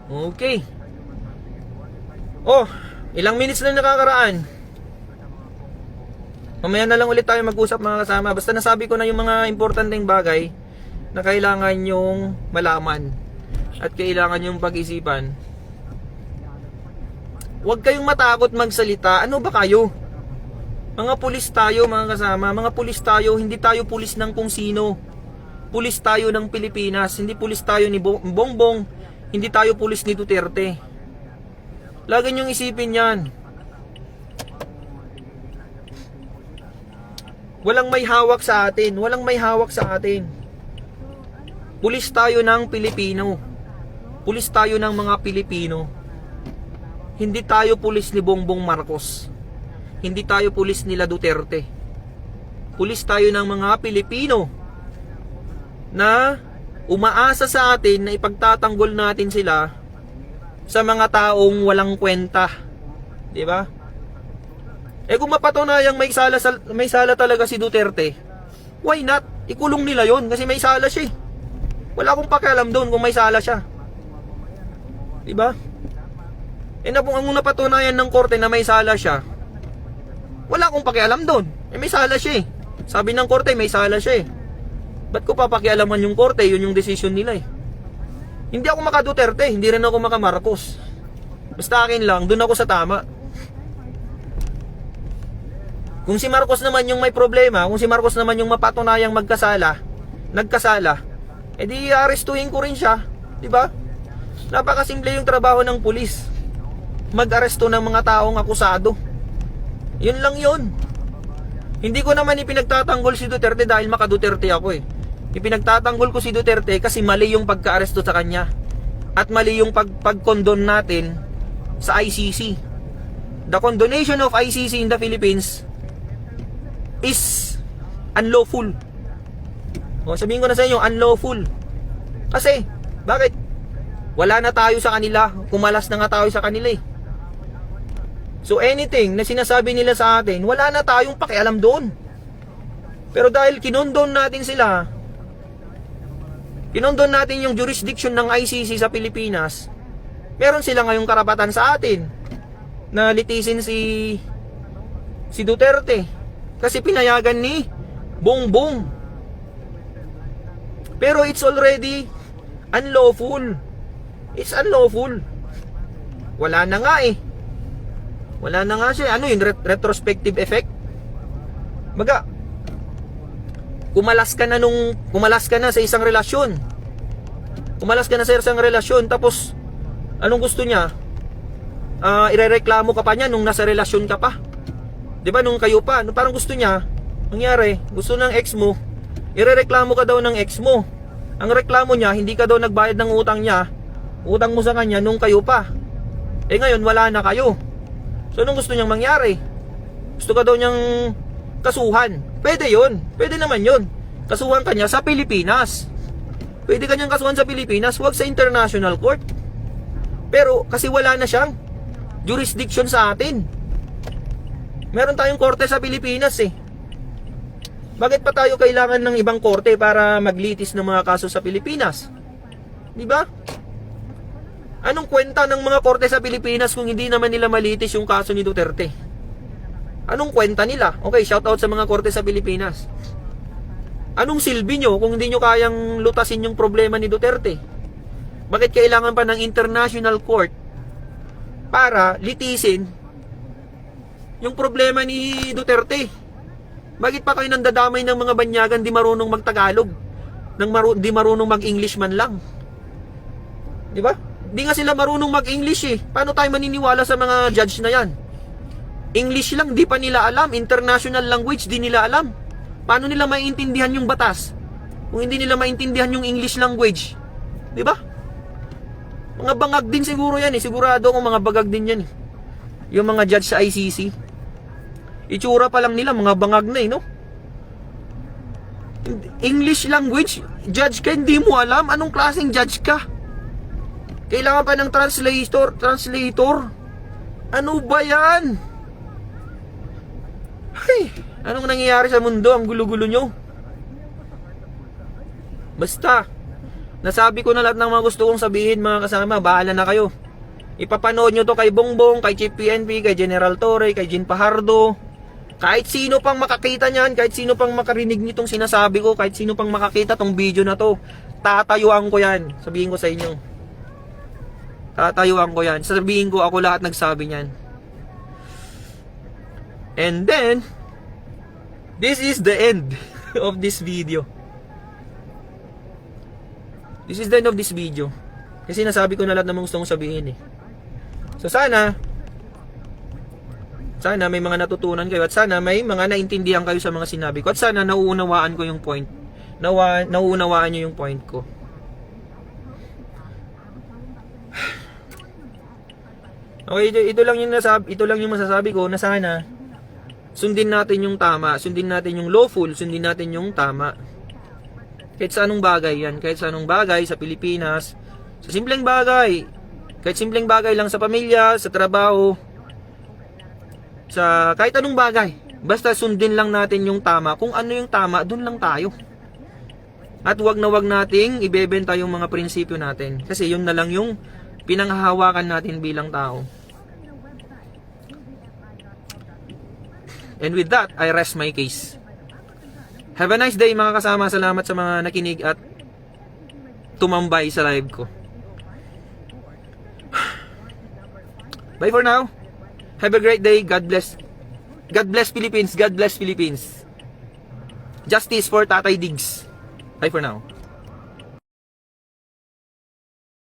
Okay. Oh, ilang minutes na nakakaraan. Mamaya na lang ulit tayo mag-usap mga kasama. Basta nasabi ko na yung mga importanteng bagay na kailangan yung malaman at kailangan yung pag-isipan Huwag kayong matakot magsalita. Ano ba kayo? Mga pulis tayo, mga kasama. Mga pulis tayo, hindi tayo pulis ng kung sino. Pulis tayo ng Pilipinas. Hindi pulis tayo ni Bongbong. Hindi tayo pulis ni Duterte. Lagi niyong isipin yan. Walang may hawak sa atin. Walang may hawak sa atin. Pulis tayo ng Pilipino. Pulis tayo ng mga Pilipino. Hindi tayo pulis ni Bongbong Marcos. Hindi tayo pulis nila Duterte. Pulis tayo ng mga Pilipino na umaasa sa atin na ipagtatanggol natin sila sa mga taong walang kwenta. 'Di ba? Eh kung mapatunayang may sala talaga si Duterte, why not? Ikulong nila 'yon kasi may sala siya. Wala akong pakialam doon kung may sala siya. 'Di ba? Eh na kung ang napatunayan ng korte na may sala siya, wala akong pakialam doon. Eh may sala siya eh. Sabi ng korte may sala siya eh. Ba't ko papakialaman yung korte? Yun yung decision nila eh. Hindi ako maka Duterte, hindi rin ako maka Marcos. Basta akin lang, doon ako sa tama. Kung si Marcos naman yung may problema, kung si Marcos naman yung mapatunayang nagkasala, edi arestuhin ko rin siya, 'di ba? Napakasimple yung trabaho ng pulis. Mag-aresto ng mga taong akusado. Yun lang yun. Hindi ko naman ipinagtatanggol si Duterte dahil maka-Duterte ako eh. Ipinagtatanggol ko si Duterte kasi mali yung pagka-aresto sa kanya. At mali yung pag-condone natin sa ICC. The condonation of ICC in the Philippines is unlawful. O, sabihin ko na sa inyo, unlawful. Kasi, bakit? Wala na tayo sa kanila. Kumalas na nga tayo sa kanila eh. So anything na sinasabi nila sa atin, wala na tayong pakialam doon. Pero dahil kinondon natin sila, kinondon natin yung jurisdiction ng ICC sa Pilipinas, meron sila ngayong karapatan sa atin na litisin si Duterte kasi pinayagan ni Bongbong. Pero it's already unlawful. It's unlawful. Wala na nga eh. Wala na nga siya. Ano yun? Retrospective effect? Baga, kumalas ka na sa isang relasyon. Kumalas ka na sa isang relasyon. Tapos, anong gusto niya? Irereklamo ka pa niya nung nasa relasyon ka pa. Diba? Nung kayo pa. Parang gusto niya, nangyari, gusto ng ex mo, irereklamo ka daw ng ex mo. Ang reklamo niya, hindi ka daw nagbayad ng utang niya, utang mo sa kanya nung kayo pa. Eh ngayon, wala na kayo. So, anong gusto niyang mangyari? Gusto ka daw niyang kasuhan. Pwede yun. Pwede naman yun. Kasuhan ka niya sa Pilipinas. Pwede ka niyang kasuhan sa Pilipinas, huwag sa international court. Pero, kasi wala na siyang jurisdiction sa atin. Meron tayong korte sa Pilipinas eh. Bakit pa tayo kailangan ng ibang korte para maglitis ng mga kaso sa Pilipinas? Diba? Anong kwenta ng mga korte sa Pilipinas kung hindi naman nila malitis yung kaso ni Duterte? Anong kwenta nila? Okay, shout out sa mga korte sa Pilipinas. Anong silbi nyo kung hindi nyo kayang lutasin yung problema ni Duterte? Bakit kailangan pa ng international court para litisin yung problema ni Duterte? Bakit pa kayo nandadamay ng mga banyagan di marunong magtagalog? Di marunong mag-English man lang? Di ba? Di nga sila marunong mag-English eh. Paano tayo maniniwala sa mga judge na yan? English lang, di pa nila alam. International language, di nila alam. Paano nila maintindihan yung batas kung hindi nila maintindihan yung English language? Di ba? Mga bangag din siguro yan eh. Sigurado akong mga bagag din yan eh. Yung mga judge sa ICC. Itsura pa lang nila, mga bangag na eh, no? English language, judge ka, hindi mo alam? Anong klaseng judge ka? Kailangan pa ng translator. Ano ba yan? Ay, anong nangyayari sa mundo? Ang gulo-gulo nyo. Basta, nasabi ko na lahat ng mga gusto kong sabihin, mga kasama. Bahala na kayo. Ipapanood nyo to kay Bongbong, kay Chief PNP, kay General Torre, kay Jean Fajardo. Kahit sino pang makakita nyan, kahit sino pang makarinig nitong sinasabi ko, kahit sino pang makakita tong video na to, tatayuan ko yan. Sabihin ko sa inyo. Tatayuan ko yan. Sasabihin ko ako lahat nagsabi niyan. And then, this is the end of this video. This is the end of this video. Kasi nasabi ko na lahat ng gusto kong sabihin eh. So sana may mga natutunan kayo at sana may mga naintindihan kayo sa mga sinabi ko at sana nauunawaan ko yung point. Nauunawaan nyo yung point ko. Okay, ito lang yung masasabi ko na sana sundin natin yung tama, sundin natin yung lawful, sundin natin yung tama. Kahit sa anong bagay yan, kahit sa anong bagay sa Pilipinas, sa simpleng bagay, kahit simpleng bagay lang sa pamilya, sa trabaho, sa kahit anong bagay, basta sundin lang natin yung tama. Kung ano yung tama, dun lang tayo. At wag na wag nating ibebenta yung mga prinsipyo natin. Kasi yun na lang yung pinanghahawakan natin bilang tao. And with that, I rest my case. Have a nice day mga kasama. Salamat sa mga nakinig at tumambay sa live ko. Bye for now. Have a great day. God bless. God bless Philippines. God bless Philippines. Justice for Tatay Diggs. Bye for now.